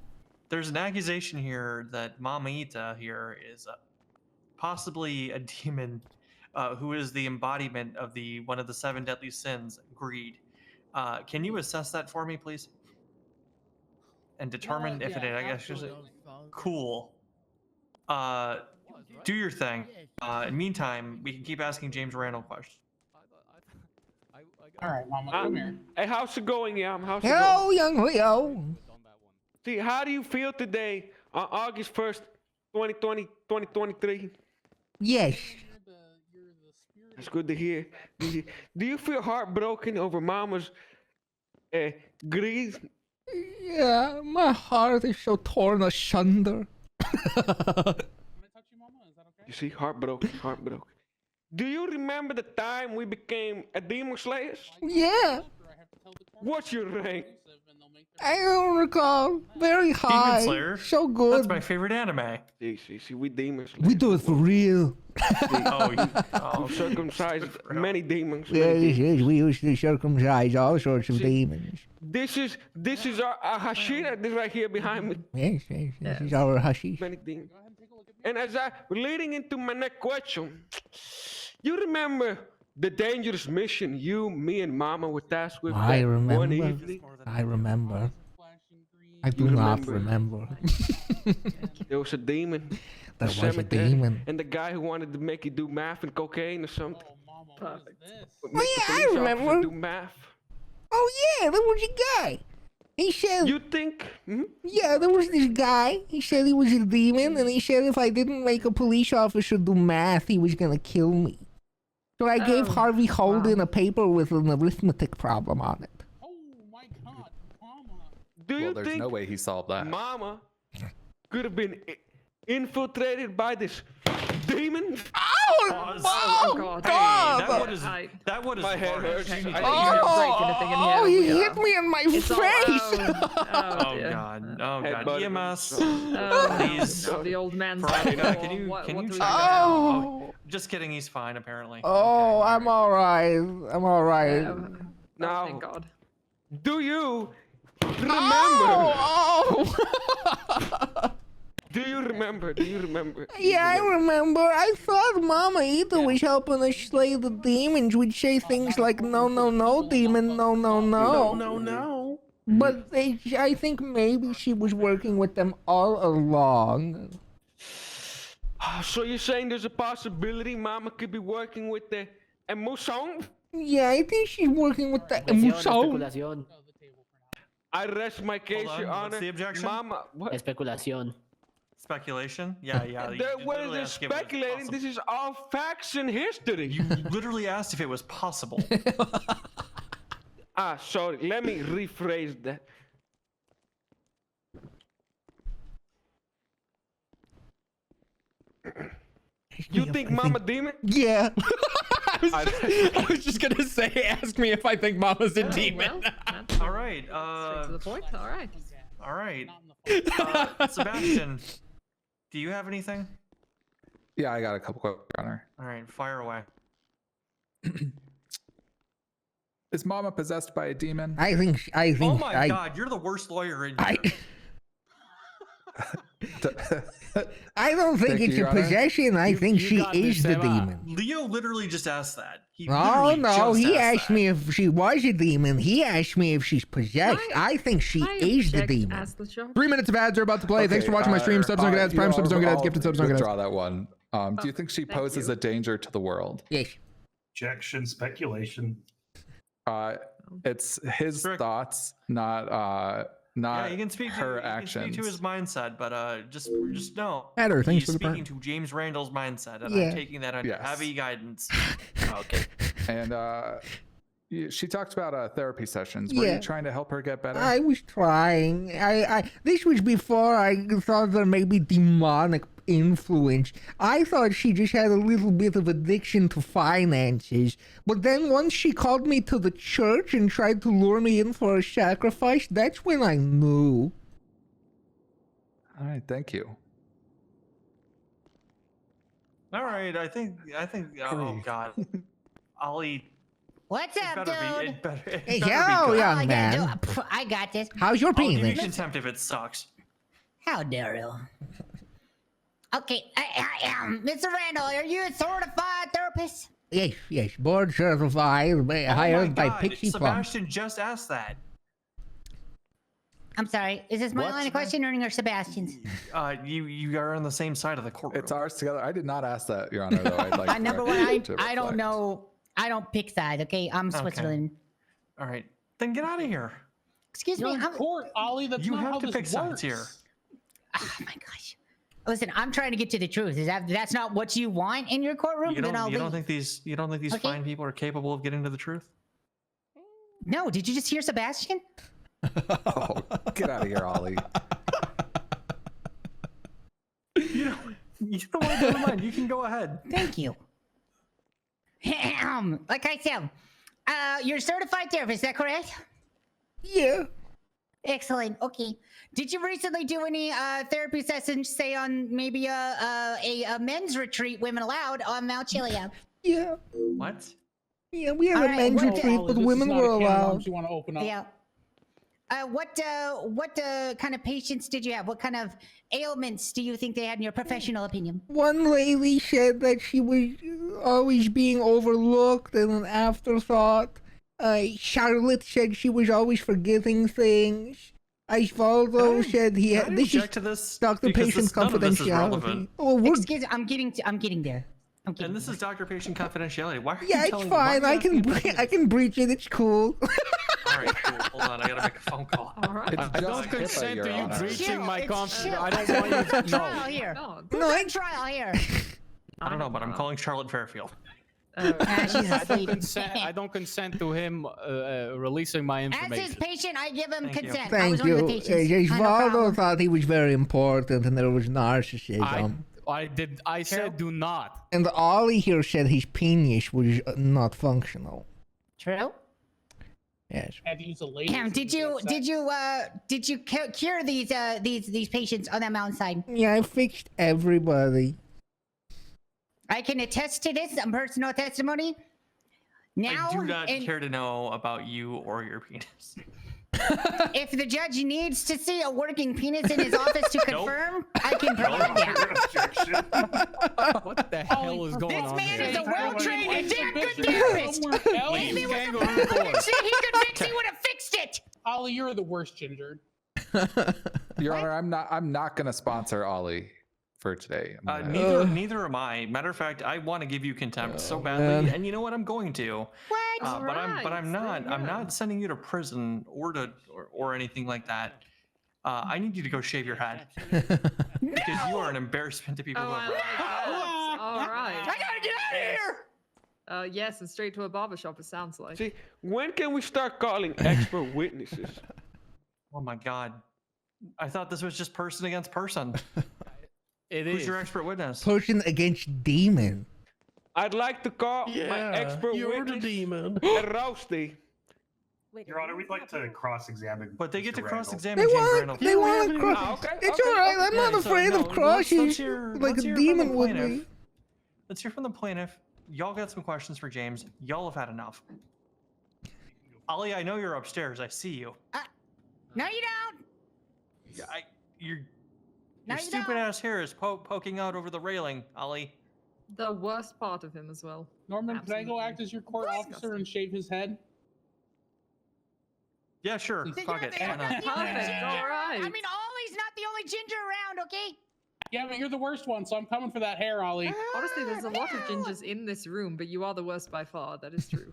There's an accusation here that Mama Ita here is possibly a demon who is the embodiment of one of the 7 deadly sins, greed. Can you assess that for me, please? And determine if it actually cool. Do your thing. In the meantime, we can keep asking James Randal questions. All right, Mama, come here. Hey, how's it going, Yam? How's it Hello, going? young Leo. See, how do you feel today on August 1st, 2023? Yes. That's good to hear. Do you feel heartbroken over Mama's greed? Yeah, my heart is so torn asunder. You see, heartbroken. Do you remember the time we became a demon slayers? Yeah. What's your rank? I don't recall. Very high. Demon Slayer. So good. That's my favorite anime. See, we demon slayers. We do it for real. We've circumcised many demons. Yes, we used to circumcise all sorts of demons. This is our Hashira. This right here behind me. Yes, this is our hashish. Many demons. And as I leading into my next question, you remember the dangerous mission you, me, and Mama were tasked with I that remember. one evening? I remember. I do not remember. There was a demon. There a was a cemetery, demon. And the guy who wanted to make you do math and cocaine or something. Oh yeah, I remember. Do math. Oh yeah, there was a guy. He said. You think? Yeah, there was this guy. He said he was a demon, and he said if I didn't make a police officer do math, he was gonna kill me. So I gave Harvey Holden a paper with an arithmetic problem on it. Do you there's think no way he solved that. Mama could have been infiltrated by this demon? Oh, God! That would My head hurts. Oh, he hit me in my face! Oh God! Oh God! EMS, please. The old man's Friday night. Can you check that out? Just kidding. He's fine apparently. Oh, I'm all right. I'm all right. Now, thank God. Do you remember? Oh! Do you remember? Do you remember? Yeah, I remember. I thought Mama Ita was helping us slay the demons. We'd say things like, no, no, no, demon, no, no, no. No. But I think maybe she was working with them all along. So you're saying there's a possibility Mama could be working with the emotion? Yeah, I think she's working with the emotion. I rest my case, Hold on, Your what's Honor. the objection? Mama, what? Especulación. Speculation? Yeah. You There literally was asked if it was speculating. possible. This is all facts and history. You literally asked if it was possible. Sorry. Let me rephrase that. You think Mama Demon? Yeah. I was just gonna say, ask me if I think Mama's a demon. All right. Straight to the point. All right. All right. Sebastian, do you have anything? Yeah, I got a couple questions, Your Honor. All right, fire away. Is Mama possessed by a demon? I think. Oh my god, you're the worst lawyer in here. I don't think Thank you, it's Your a Honor. possession. I think she is the demon. Leo literally just asked that. He Oh literally no, just he asked asked that. me if she was a demon. He asked me if she's possessed. I think she is the demon. 3 minutes of ads are about to play. Thanks for watching my stream. Subs don't get ads. Prime subs don't get ads. Gifted subs don't get ads. Withdraw that one. Do you think she poses a danger to the world? Yes. Objection, speculation. It's his thoughts, not Yeah, you can speak her to, you can speak actions. to his mindset, but just know Heather, thanks he's for the speaking prime. to James Randall's mindset, and Yeah. I'm taking that under Yes. heavy guidance. Okay. And she talked about therapy sessions. Were Yeah. you trying to help her get better? I was trying. This was before I thought there may be demonic influence. I thought she just had a little bit of addiction to finances. But then once she called me to the church and tried to lure me in for a sacrifice, that's when I knew. All right, thank you. All right, I think. Oh God, Ollie. What's it up, better be- dude? it better- it Hey, better be yo, good. young I man. gotta do it. I got this. How's your I'll give you penis? contempt if it sucks. How dare you? Okay, Mr. Randall, are you a certified therapist? Yes, board certified, Oh my hired by God, Pixie Plum. Sebastian just asked that. I'm sorry. Is this my What? line of questioning or Sebastian's? You are on the same side of the courtroom. It's ours together. I did not ask that, Your Honor. Though I'd like Number one, I don't know. I don't pick sides. Okay, I'm Okay. Switzerland. All right, then get out of here. Excuse You're me. in I'm, court, Ollie. That's You not have how to this pick sides works. here. oh my gosh. Listen, I'm trying to get to the truth. Is that's not what you want in your courtroom? You Then I'll don't leave. think these Okay. fine people are capable of getting to the truth? No, did you just hear Sebastian? Oh, get out of here, Ollie. You know what? Never mind. You can go ahead. Thank you. Like I said, you're a certified therapist, is that correct? Yeah. Excellent. Okay. Did you recently do any therapy sessions, say on maybe a men's retreat, women allowed, on Mount Chiliad? Yeah. What? Yeah, we had All a right, men's well, retreat, Ollie, but this is women not were a can of allowed. worms you want to open up. Yeah. What kind of patients did you have? What kind of ailments do you think they had in your professional opinion? One lady said that she was always being overlooked and an afterthought. Charlotte said she was always forgetting things. Osvaldo said he had. This is Object to this Dr. because Patient none of this is confidentiality. relevant. Oh, we're, Excuse, I'm getting there. And this is Dr. Patient confidentiality. Why are yeah, you it's telling fine. why are I you can asking me I can breach it. It's cool. All right, cool. Hold on, I gotta make a phone call. All right. It's I just don't HIPAA, consent Your to you Honor. breaching my It's confidence. chill. I don't want you to Trial know. here. God. No, I, Trial here. I don't know, but I'm calling Charlotte Fairfield. She's I don't asleep. consent to him releasing my As his information. patient, I give him Thank you. consent. I was thank one of the you. patients. No Osvaldo problem. thought he was very important, and there was narcissism. I said do not. And Ollie here said his penis was not functional. True. Yes. Had to use a laser. Did you cure these patients on that mountainside? Yeah, I fixed everybody. I can attest to this. Personal testimony. Now, I do not and care to know about you or your penis. if the judge needs to see a working penis in his office to confirm, I can provide that. What the hell is going This on man here? is a well-trained and damn good Exhibition therapist. somewhere else. If he was Kangaroo the person court. he could fix, he would have fixed it. Ollie, you're the worst, Ginger. Your Honor, I'm not gonna sponsor Ollie for today. I'm gonna- Neither am I. Matter of fact, I want to give you contempt so badly, man. and you know what? I'm going to. What? But I'm Right, not. there I'm you go. not sending you to prison or anything like that. I need you to go shave your head because you are an embarrassment to people. Oh, who I have- like that. All I right. gotta get out of here. Yes, and straight to a barbershop, it sounds like. See, when can we start calling expert witnesses? Oh my God! I thought this was just person against person. It Who's is. your expert witness? Person against demon. I'd like to call Yeah, my expert you're the witness, demon. Rousty. Your Honor, we'd like to cross-examine. But they get Mr. to Randall. cross-examine They James want. Randall. They want to cross. Ah, okay, It's okay, all right. I'm Yeah, not so afraid no, of crosses let's hear- like let's a hear from the demon would be. plaintiff. Let's hear from the plaintiff. Y'all got some questions for James. Y'all have had enough. Ollie, I know you're upstairs. I see you. No, you don't. Your No, you stupid don't. ass hair is poking out over the railing, Ollie. The worst part of him as well. Norman, can I go act as your court officer and shave his head? Yeah, sure. Fuck it. Why not? Perfect. All right. I mean, Ollie's not the only ginger around, okay? Yeah, but you're the worst one, so I'm coming for that hair, Ollie. Honestly, there's a lot of gingers in this room, but you are the worst by far. That is true.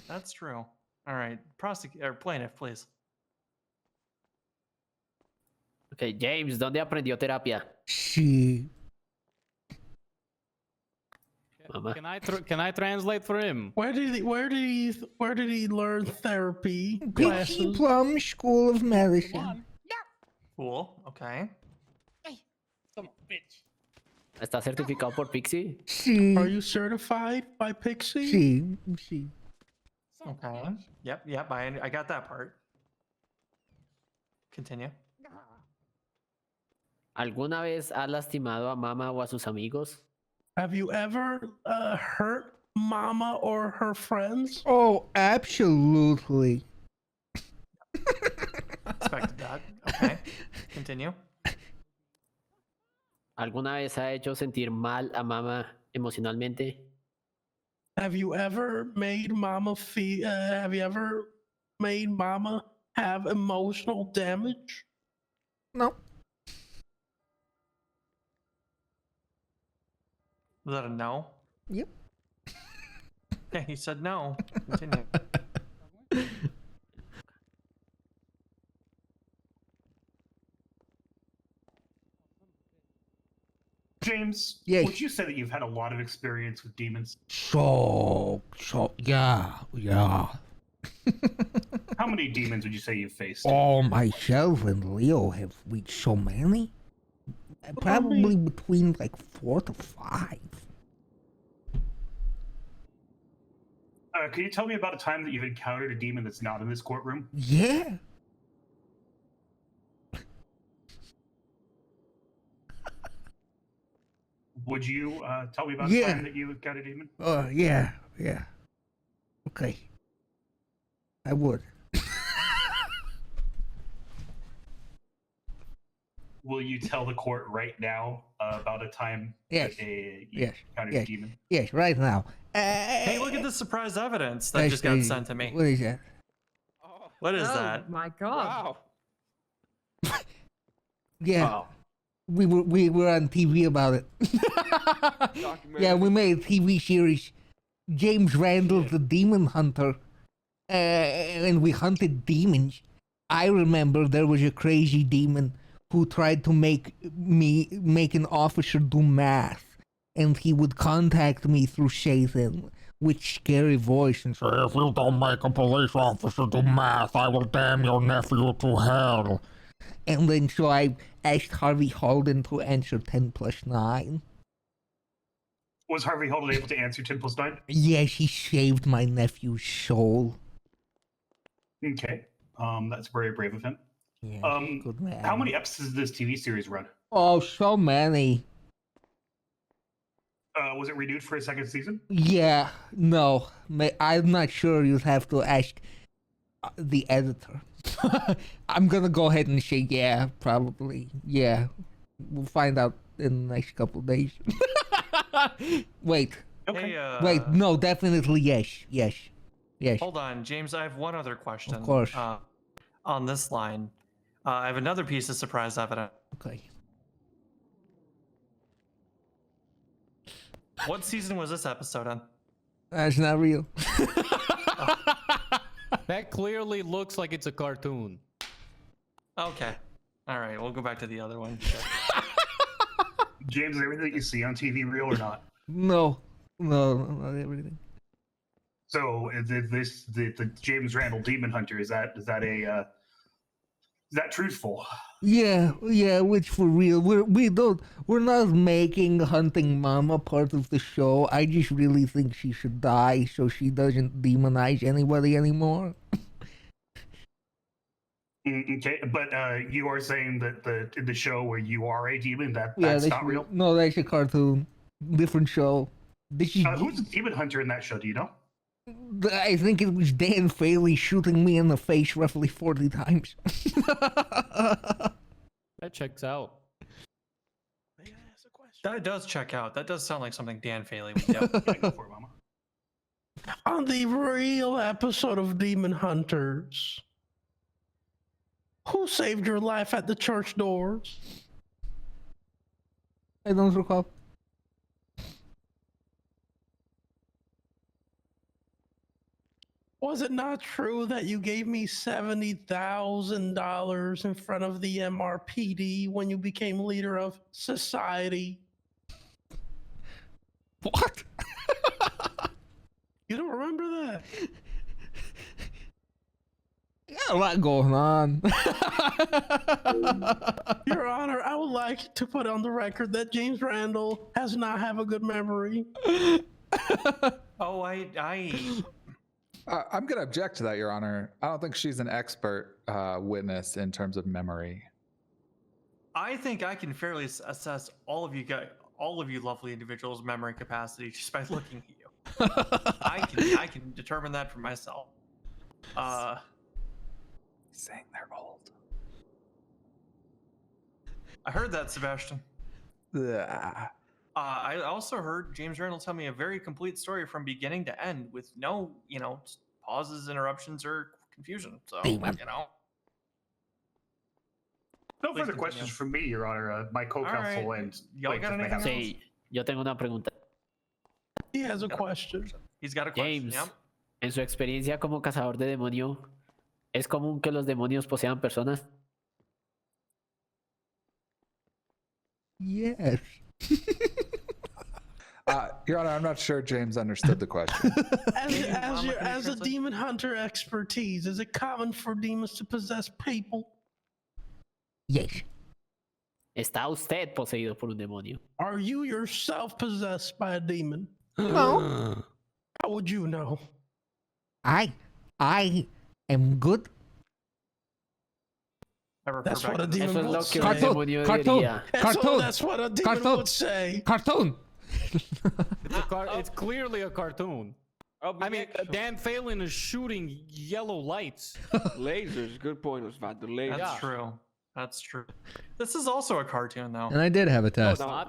That's true. All right, plaintiff, please. Okay, James, ¿dónde aprendió terapia? Sí. Mamá. Can I translate for him? Where did he learn therapy Pixie classes? Plum School of Medicine. Cool. Okay. Son of a bitch. ¿Está certificado por Pixie? Sí. Are you certified by Pixie? Sí. Sí. Okay. Yep. I got that part. Continue. ¿Alguna vez has lastimado a mamá o a sus amigos? Have you ever hurt Mama or her friends? Oh, absolutely. Expected that. Okay. Continue. ¿Alguna vez ha hecho sentir mal a mamá emocionalmente? Have you ever made Mama have emotional damage? No. Was that a no? Yep. Yeah, he said no. Continue. James, Yes. would you say that you've had a lot of experience with demons? So, yeah. How many demons would you say you've faced? Oh, myself and Leo have reached so many. Probably between like 4 to 5. Can you tell me about a time that you've encountered a demon that's not in this courtroom? Yeah. Would you tell me about a time that you encountered a demon? Yeah. Okay. I would. Will you tell the court right now about a time Yes. that you Yes. encountered Yes. a demon? Yes, right now. Hey, look at this surprise evidence that just got sent to me. What is that? What is Oh that? my god. Wow. Yeah. Oh. We were on TV about it. Yeah, we made a TV series. James Randal, the Demon Hunter. And we hunted demons. I remember there was a crazy demon who tried to make an officer do math. And he would contact me through Satan with scary voice and say, "If you don't make a police officer do math, I will damn your nephew to hell." And then so I asked Harvey Holden to answer 10 plus 9. Was Harvey Holden able to answer 10 plus 9? Yes, he saved my nephew's soul. Okay. That's very brave of him. Yeah, good man. How many episodes did this TV series run? Oh, so many. Was it renewed for a second season? Yeah, no. I'm not sure. You'd have to ask the editor. I'm gonna go ahead and say yeah, probably. Yeah. We'll find out in the next couple days. Wait. Okay. Hey, Wait, no, definitely yes. Yes. Yes. Hold on, James. I have one other question. Of course. On this line, I have another piece of surprise evidence. Okay. What season was this episode on? That's not real. That clearly looks like it's a cartoon. Okay. All right, we'll go back to the other one. James, is everything you see on TV real or not? No, not everything. So is the James Randal Demon Hunter, is that truthful? Yeah, which for real. We're not making Hunting Mama part of the show. I just really think she should die so she doesn't demonize anybody anymore. Okay, but you are saying that in the show where you are a demon, that's Yeah, not real? No, that's a cartoon. Different show. This is. Who's the demon hunter in that show? Do you know? I think it was Dan Faley shooting me in the face roughly 40 times. That checks out. That does check out. That does sound like something Dan Faley would do. Yeah, go for it, Mama. On the real episode of Demon Hunters, who saved your life at the church doors? I don't recall. Was it not true that you gave me $70,000 in front of the MRPD when you became leader of society? What? You don't remember that? Got a lot going on. Your Honor, I would like to put on the record that James Randal has not have a good memory. Oh, I'm going to object to that, Your Honor. I don't think she's an expert witness in terms of memory. I think I can fairly assess all of you lovely individuals' memory capacity just by looking at you. I can determine that for myself. Saying they're old. I heard that, Sebastian. Yeah. I also heard James Randall tell me a very complete story from beginning to end with no, pauses, interruptions, or confusion. So, No further questions from me, Your Honor. My co-counsel and y'all got anything else? Sí, yo tengo una pregunta. He has a question. He's got a question. James, Yep. en su experiencia como cazador de demonio, ¿es común que los demonios posean personas? Yes. Your Honor, I'm not sure James understood the question. As a demon hunter expertise, is it common for demons to possess people? Yes. ¿Está usted poseído por un demonio? Are you yourself possessed by a demon? No. How would you know? I am good. That's what a demon Eso es would lo say. que un demonio diría. That's what a demon would say. Cartoon. It's clearly a cartoon. I mean, Dan Phelan is shooting yellow lights. Lasers. Good point, Osvaldo. Lasers. That's true. That's true. This is also a cartoon, though. And I did have a test. No.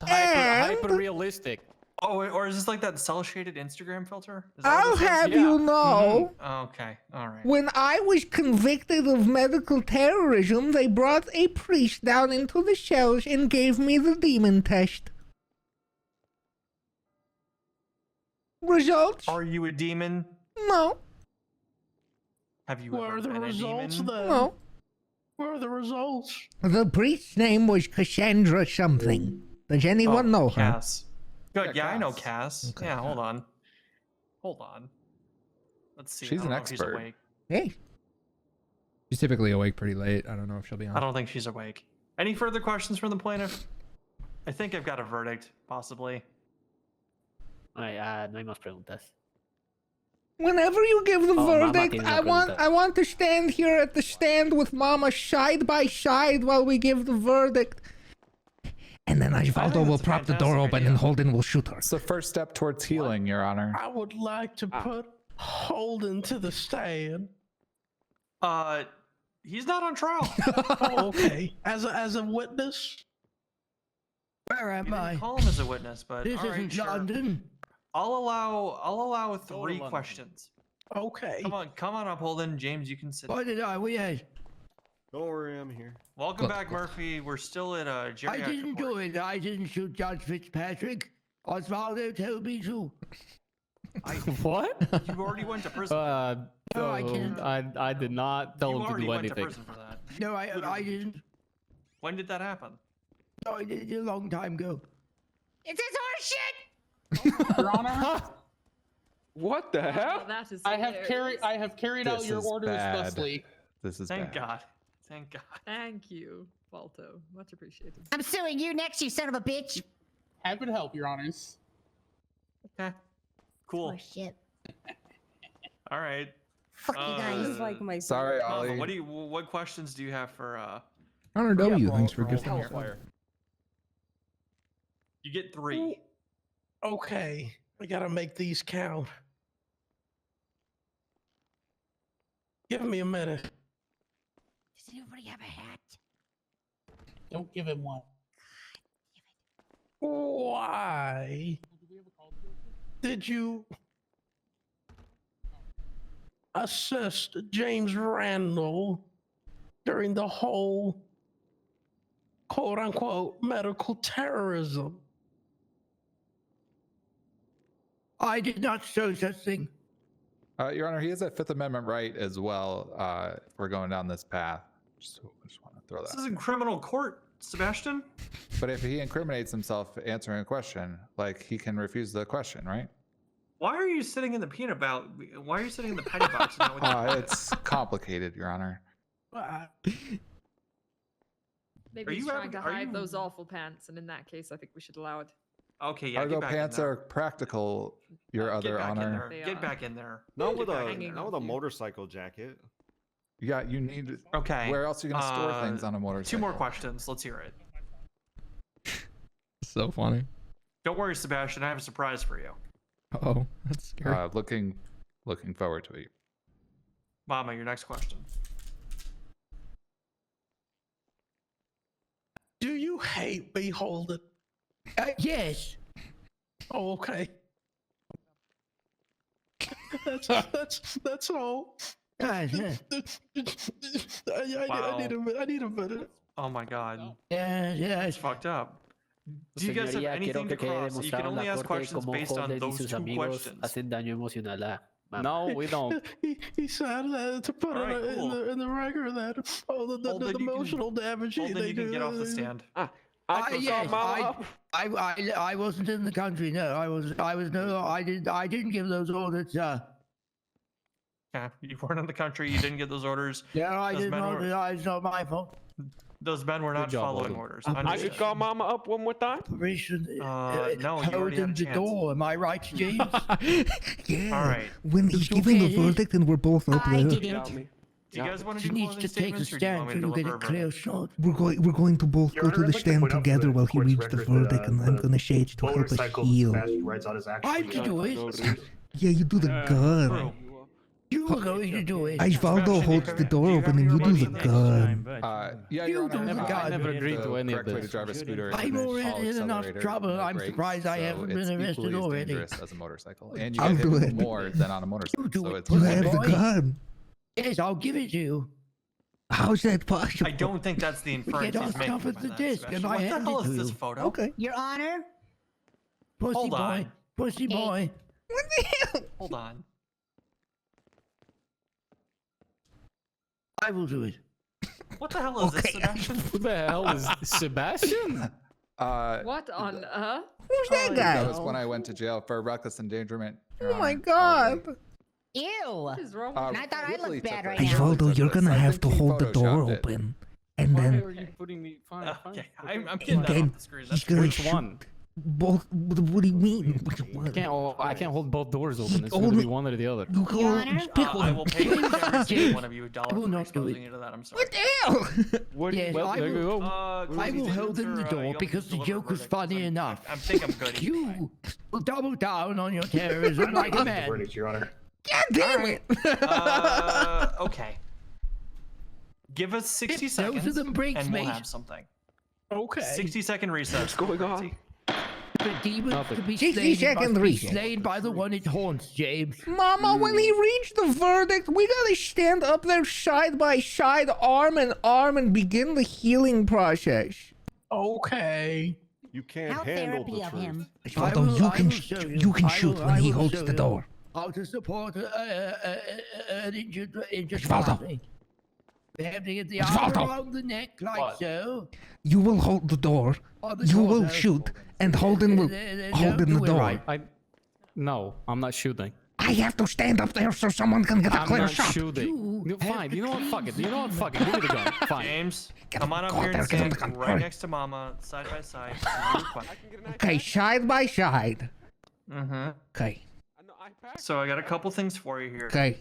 Hyper realistic. Oh, or is this like that cel-shaded Instagram filter? Is that I'll what this is? have you know, Okay, all right. when I was convicted of medical terrorism, they brought a priest down into the cells and gave me the demon test. Results? Are you a demon? No. Have you What ever are the been a results demon? then? No. What are the results? The priest's name was Cassandra something. Does anyone know her? Cass. Good, yeah, I know Cass. Okay. Yeah, hold on. Let's see. She's I don't an know if she's expert. awake. Hey. She's typically awake pretty late. I don't know if she'll be on. I don't think she's awake. Any further questions from the plaintiff? I think I've got a verdict, possibly. No hay más preguntas. Whenever you give the Mama verdict, tiene I una pregunta. want to stand here at the stand with Mama side by side while we give the verdict. And then Osvaldo will prop the door open and Holden will shoot her. It's the first step towards healing, Your Honor. I would like to put Holden to the stand. He's not on trial. Oh, okay. As a witness? Where am I? Call him as a witness, but This all right, isn't sure. London. I'll allow 3 London. questions. Okay. Come on up, Holden. James, you can sit. What did I? We had. Don't worry, I'm here. Welcome back, Murphy. We're still at geriatric I didn't court. do it. I didn't shoot Judge Fitzpatrick. Osvaldo told me to. What? You already went to prison. No, I can't. I did not tell You him to already do went to anything. prison for that. No, I didn't. When did that happen? No, I did it a long time ago. It's his horseshit! Your Honor, What the hell? Well, that is I have carried out This your is orders bad. thusly. This is Thank bad. God. Thank God. Thank you, Balto. Much appreciated. I'm suing you next, you son of a bitch. Happy to help, Your Honors. Okay. Cool. Horseshit. All right. Fuck you guys. He's like my Sorry, Alpha, Ollie. what questions do you have for Honor W, thanks for gifting Hellfire? You get 3. Okay, I gotta make these count. Give me a minute. Does anybody have a hat? Don't give him one. Why did you assist James Randal during the whole quote unquote medical terrorism? I did not show such thing. Your Honor, he has a Fifth Amendment right as well. If we're going down this path, just want to throw that. This is in criminal court, Sebastian. But if he incriminates himself answering a question, like he can refuse the question, right? Why are you sitting in the peanut box? Why are you sitting in the penny box? And not with your pocket? It's complicated, Your Honor. Maybe he's trying to hide those awful pants, and in that case, I think we should allow it. Okay, yeah. Cargo pants are practical, Your Other Honor. Get back in there. Not with Get back in there. a motorcycle jacket. Yeah, you need. Okay. Where else are you gonna store things on a motorcycle? 2 more questions. Let's hear it. So funny. Don't worry, Sebastian. I have a surprise for you. Oh, that's scary. Looking forward to it. Mama, your next question. Do you hate me, Holden? Yes. Oh, okay. That's all. Guys, I need a minute. Oh my God. Yeah. It's fucked up. Do you guys have anything to cross? You can only ask questions based on those 2 questions. Hacen daño emocional a No, we don't. He said to put in the record that the emotional damage Holden, they you do. can get off the stand. I wasn't in the country. No, I didn't give those orders. Yeah, you weren't in the country. You didn't get those orders. Yeah, I didn't know. It's not my fault. Those men were not following orders. I could call Mama up one more time. No, you already had a Holding the chance. door. Am I right, James? Yeah. All right. When he's giving the verdict and we're both up there. Do you guys want to She do needs closing to take a statements, or do you want stand me so to you get deliver a a clear verdict? shot. We're going to both Your go Honor, to I'd the like to stand point out for together the while he court's reads the record that, verdict, and I'm gonna say it to help us motorcycles heal. fast rides on is actually I can do it. Yeah, you do the gun. You were going to do it. Osvaldo holds the door open and you do the gun. Yeah, You Your do Honor. the gun. I never agreed to any of correct way to this. drive a scooter. is I'm to already in enough accelerator trouble. and I'm brakes, surprised I so haven't been it's arrested equally as already. dangerous as a motorcycle, and you I'll get do hit it. more than on a motorcycle. do So it. it's You have the boy. gun. Yes, I'll give it to you. How's that possible? I don't think that's the inference Get he's off making. top of by the that, disc, Sebastian. and I What the hand hell it to is this you. photo? Okay. Your Honor, Pussy Hold boy. on. Pussy boy. What the hell? Hold on. I will do it. What the hell is this, Sebastian? Who the hell is Sebastian? What on earth? Who's that guy? That was when I went to jail for reckless endangerment. Your Oh my Honor. God. ew. What is wrong Uh, with And I thought I Ridley looked bad took right the- now. Osvaldo, you're gonna I have think to he hold the door photoshopped it. open. And Why then, are you putting me? Fine, fine. Okay, I'm getting and that then off the screen. he's That's gonna Which shoot one? both. What do you mean? Which one? I can't hold both doors open. It's Only- gonna be one or the other. You go Your Honor? pick I one. will pay every single one of you $1 I will for not do exposing it. you to that. I'm sorry. What the hell? What do you, Yes, Well, I there you will. go. I closing will hold statements, in the or, door you'll because the deliver a joke was verdict? funny enough. I think I'm good. You will double down on your terrorism like a man. Verdict, Your Honor. God damn it! Okay. Give us 60 Those seconds, are the breaks, and we'll mate. have something. Okay. 60-second recess. what's going on? The demon Nothing. to be 60 slain second must be recess. slain by the one it haunts, James. Mama, when he reached the verdict, we gotta stand up there side by side, arm in arm, and begin the healing process. Okay. You can't How handle therapy the of truth. him. Osvaldo, you I can will show you can I shoot will- when I he will holds show the you door. How to support an injured Osvaldo. party. We have to get the Osvaldo. arm around the neck like What? so. You will hold the door. Or the You will torso. shoot, and Holden will hold in the do it door. right. No, I'm not shooting. I have to stand up there so someone can get a I'm clear not shot. shooting. You have Fine. to You know what? clean Fuck it. You know what? Fuck it. Give me the gun. Fine. James, Get come on him, up go here out there, and get him stand the gun, right hurry. next to Mama, side by side. Your question. Okay, side by side. Mm-hmm. Okay, So I got a couple things for you here. okay.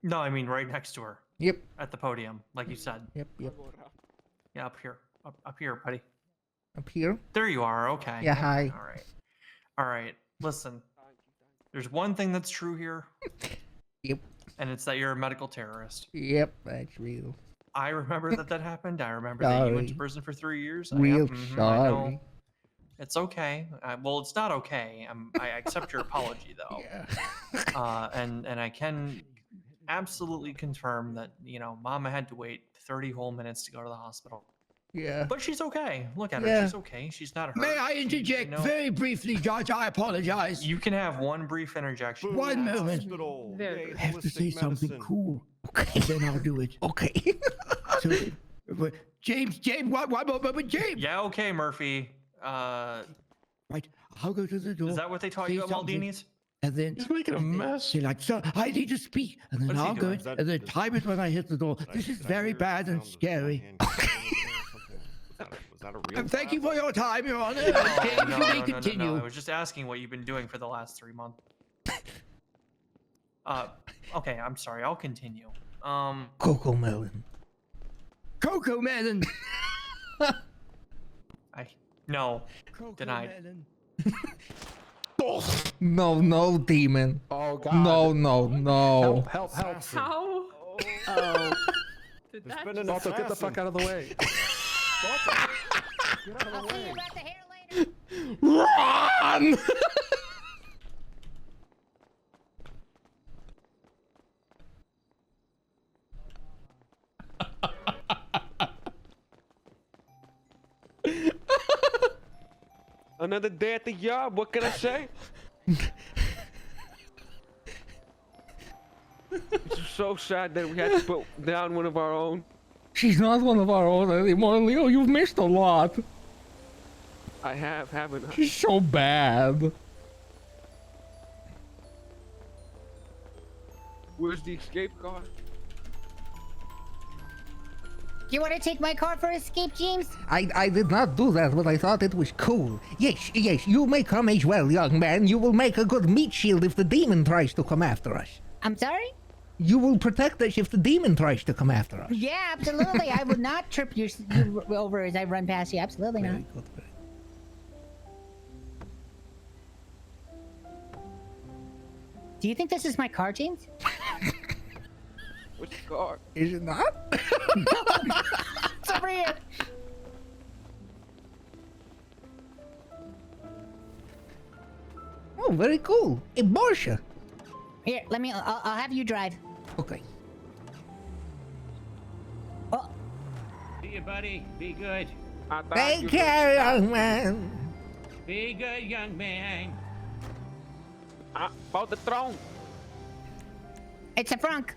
No, I mean right next to her. Yep. At the podium, like you said. Yep. Yeah, up here. Up here, buddy. Up here? There you are. Okay. Yeah, okay, hi. All right. All right. Listen, there's one thing that's true here. Yep. And it's that you're a medical terrorist. Yep, that's real. I remember that happened. I remember that you went to Sorry. prison for 3 years. Real I know. sorry. It's okay. Well, it's not okay. I accept your apology, though. And I can absolutely confirm that, Mama had to wait 30 whole minutes to go to the hospital. Yeah. But she's okay. Look at her. Yeah. She's okay. She's not hurt. May I interject very briefly, Judge? I apologize. You can have one brief interjection. One moment. Very I have to say something cool. Okay. Then I'll do it. Okay. So, James, one moment, James. Yeah, okay, Murphy. Right, I'll go to the door. Is that what they taught say you at something, Maldini's? And then He's making a mess. say like, "Sir, I need to speak," and What then is he I'll go, doing? in, and then time it when I hit the door. This is very bad and scary. Was that a real? Thank you for your time, Your Honor. No, James, no, you may no, continue. no. I was just asking what you've been doing for the last 3 months. Okay, I'm sorry. I'll continue. Cocoa melon. Cocoa melon. No. Cocoa Denied. melon. No, demon. Oh God. No. Help. How? Oh. Did There's that been an just- Balto, get the fuck out of the way. Get out of I'll the see way. you at the hair later. Run! Another day at the yard. What can I say? It's so sad that we had to put down one of our own. She's not one of our own anymore, Leo. You've missed a lot. I have, haven't I? She's so bad. Where's the escape car? You want to take my car for escape, James? I did not do that, but I thought it was cool. Yes, you may come as well, young man. You will make a good meat shield if the demon tries to come after us. I'm sorry? You will protect us if the demon tries to come after us. Yeah, absolutely. I would not trip you over as I run past you. Absolutely not. Very good. Do you think this is my car, James? Which car? Is it not? It's over here. Oh, very cool. A Porsche. Here, I'll have you drive. Okay. Oh, See you, buddy. Be good. Take care, young man. Be good, young man. About the throne. it's a Frank.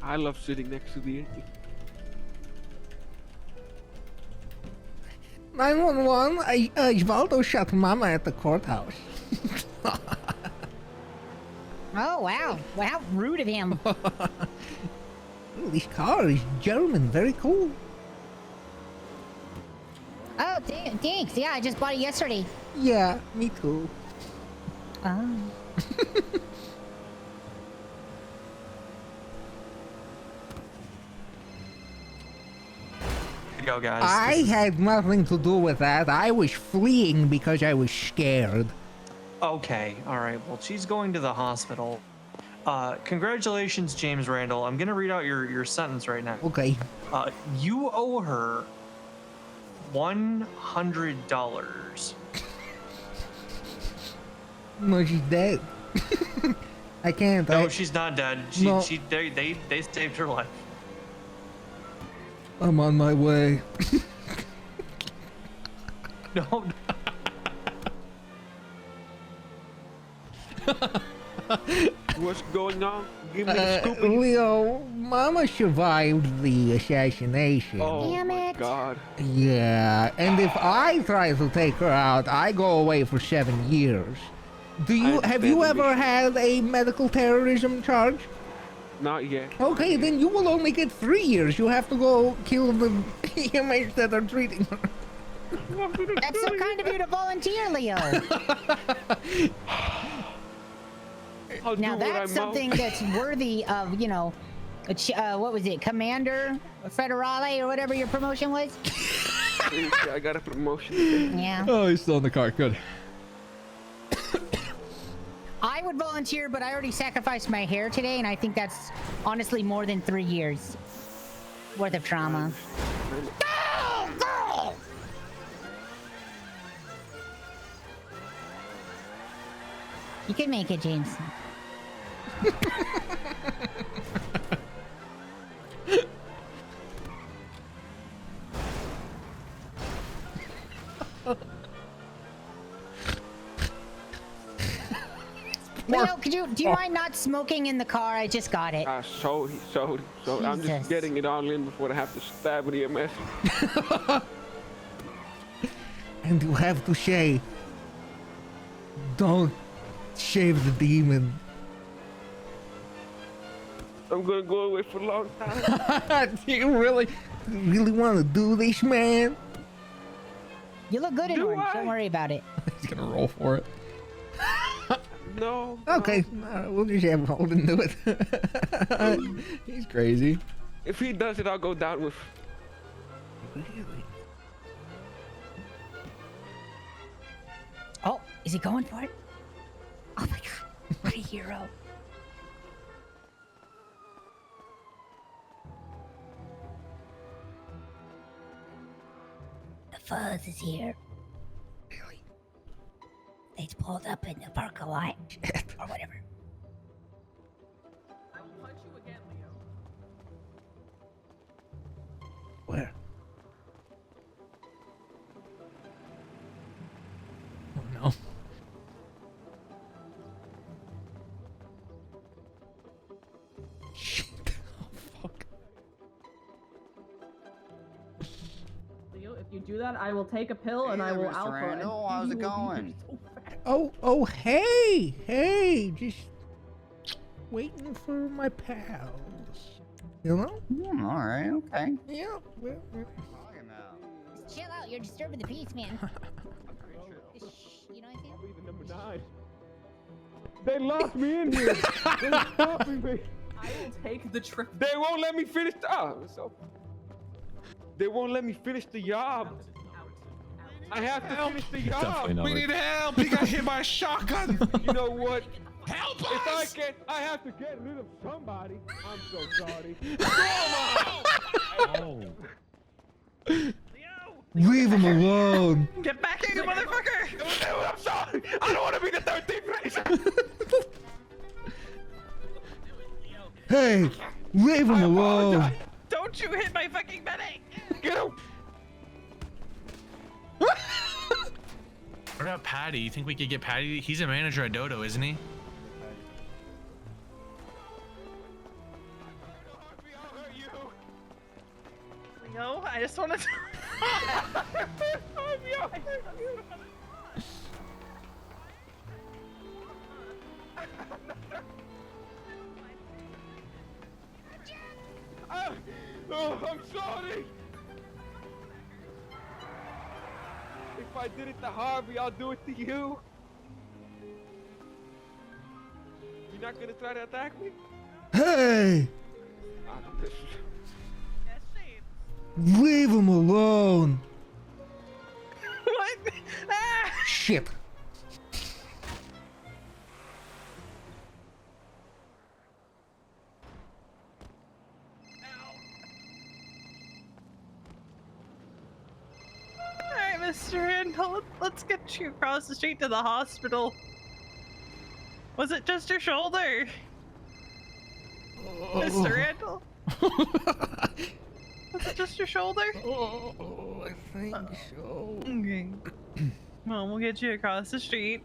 I love sitting next to the engine. 911, Osvaldo shot Mama at the courthouse. Oh, wow. Well, how rude of him. Oh, this car is German, very cool. Oh, thanks. Yeah, I just bought it yesterday. Yeah, me too. Oh. Go, guys. I had nothing to do with that. I was fleeing because I was scared. Okay, all right. Well, she's going to the hospital. Congratulations, James Randall. I'm gonna read out your sentence right now. Okay. You owe her $100. No, she's dead. I can't. No, she's not dead. No. They saved her life. I'm on my way. No. What's going on? Give me the scoop. Leo, Mama survived the assassination. Oh Damn my it. God. Yeah, and if I try to take her out, I go away for 7 years. Have you ever had a medical terrorism charge? Not yet. Okay, then you will only get 3 years. You have to go kill the inmates that are treating her. That's so kind of you to volunteer, Leo. I'll Now do what that's I'm something out. that's worthy of, What was it? Commander Federale or whatever your promotion was? I got a promotion. Yeah. Oh, he's still in the car. Good. I would volunteer, but I already sacrificed my hair today, and I think that's honestly more than 3 years worth of trauma. Go! You can make it, James. Leo, do you mind not smoking in the car? I just got it. So I'm just getting it all in before I have to stab it in mess. And you have to shave. Don't shave the demon. I'm gonna go away for a long time. Do you really want to do this, man? You look good in orange. Don't worry about it. He's gonna roll for it. No. Okay, we'll just have Holden do it. He's crazy. If he does it, I'll go down with. Oh, is he going for it? Oh my god, what a hero. The fuzz is here. Really? They pulled up in the parking lot or whatever. I will punch you again, Leo. Where? Oh no. Shit. Oh fuck. Leo, if you do that, I will take a pill and I will alpha. Randal, how's it going? Oh, hey, just waiting for my pals. You know? All right, okay. Yeah. Just chill out. You're disturbing the peace, man. You know what I'm saying? Number 9. They locked me in here. They're stopping me. I will take the trip. They won't let me finish they won't let me finish the job. I have to finish the job. We need help. He got hit by a shotgun. You know what? Help us! I have to get rid of somebody. I'm so sorry. Leave him alone. Get back here, motherfucker! I'm sorry. I don't want to be the 13th racer. Hey, leave him alone. Don't you hit my fucking medic! Get him! What about Patty? You think we could get Patty? He's a manager at Dodo, isn't he? Leo, I just want to. Oh, I'm sorry. If I did it to Harvey, I'll do it to you. You're not gonna try to attack me? Hey, leave him alone. What? Ah! Shit. Alright, Mr. Randall, let's get you across the street to the hospital. Was it just your shoulder? Mr. Randall? Was it just your shoulder? Oh, I think so. Okay. Well, we'll get you across the street.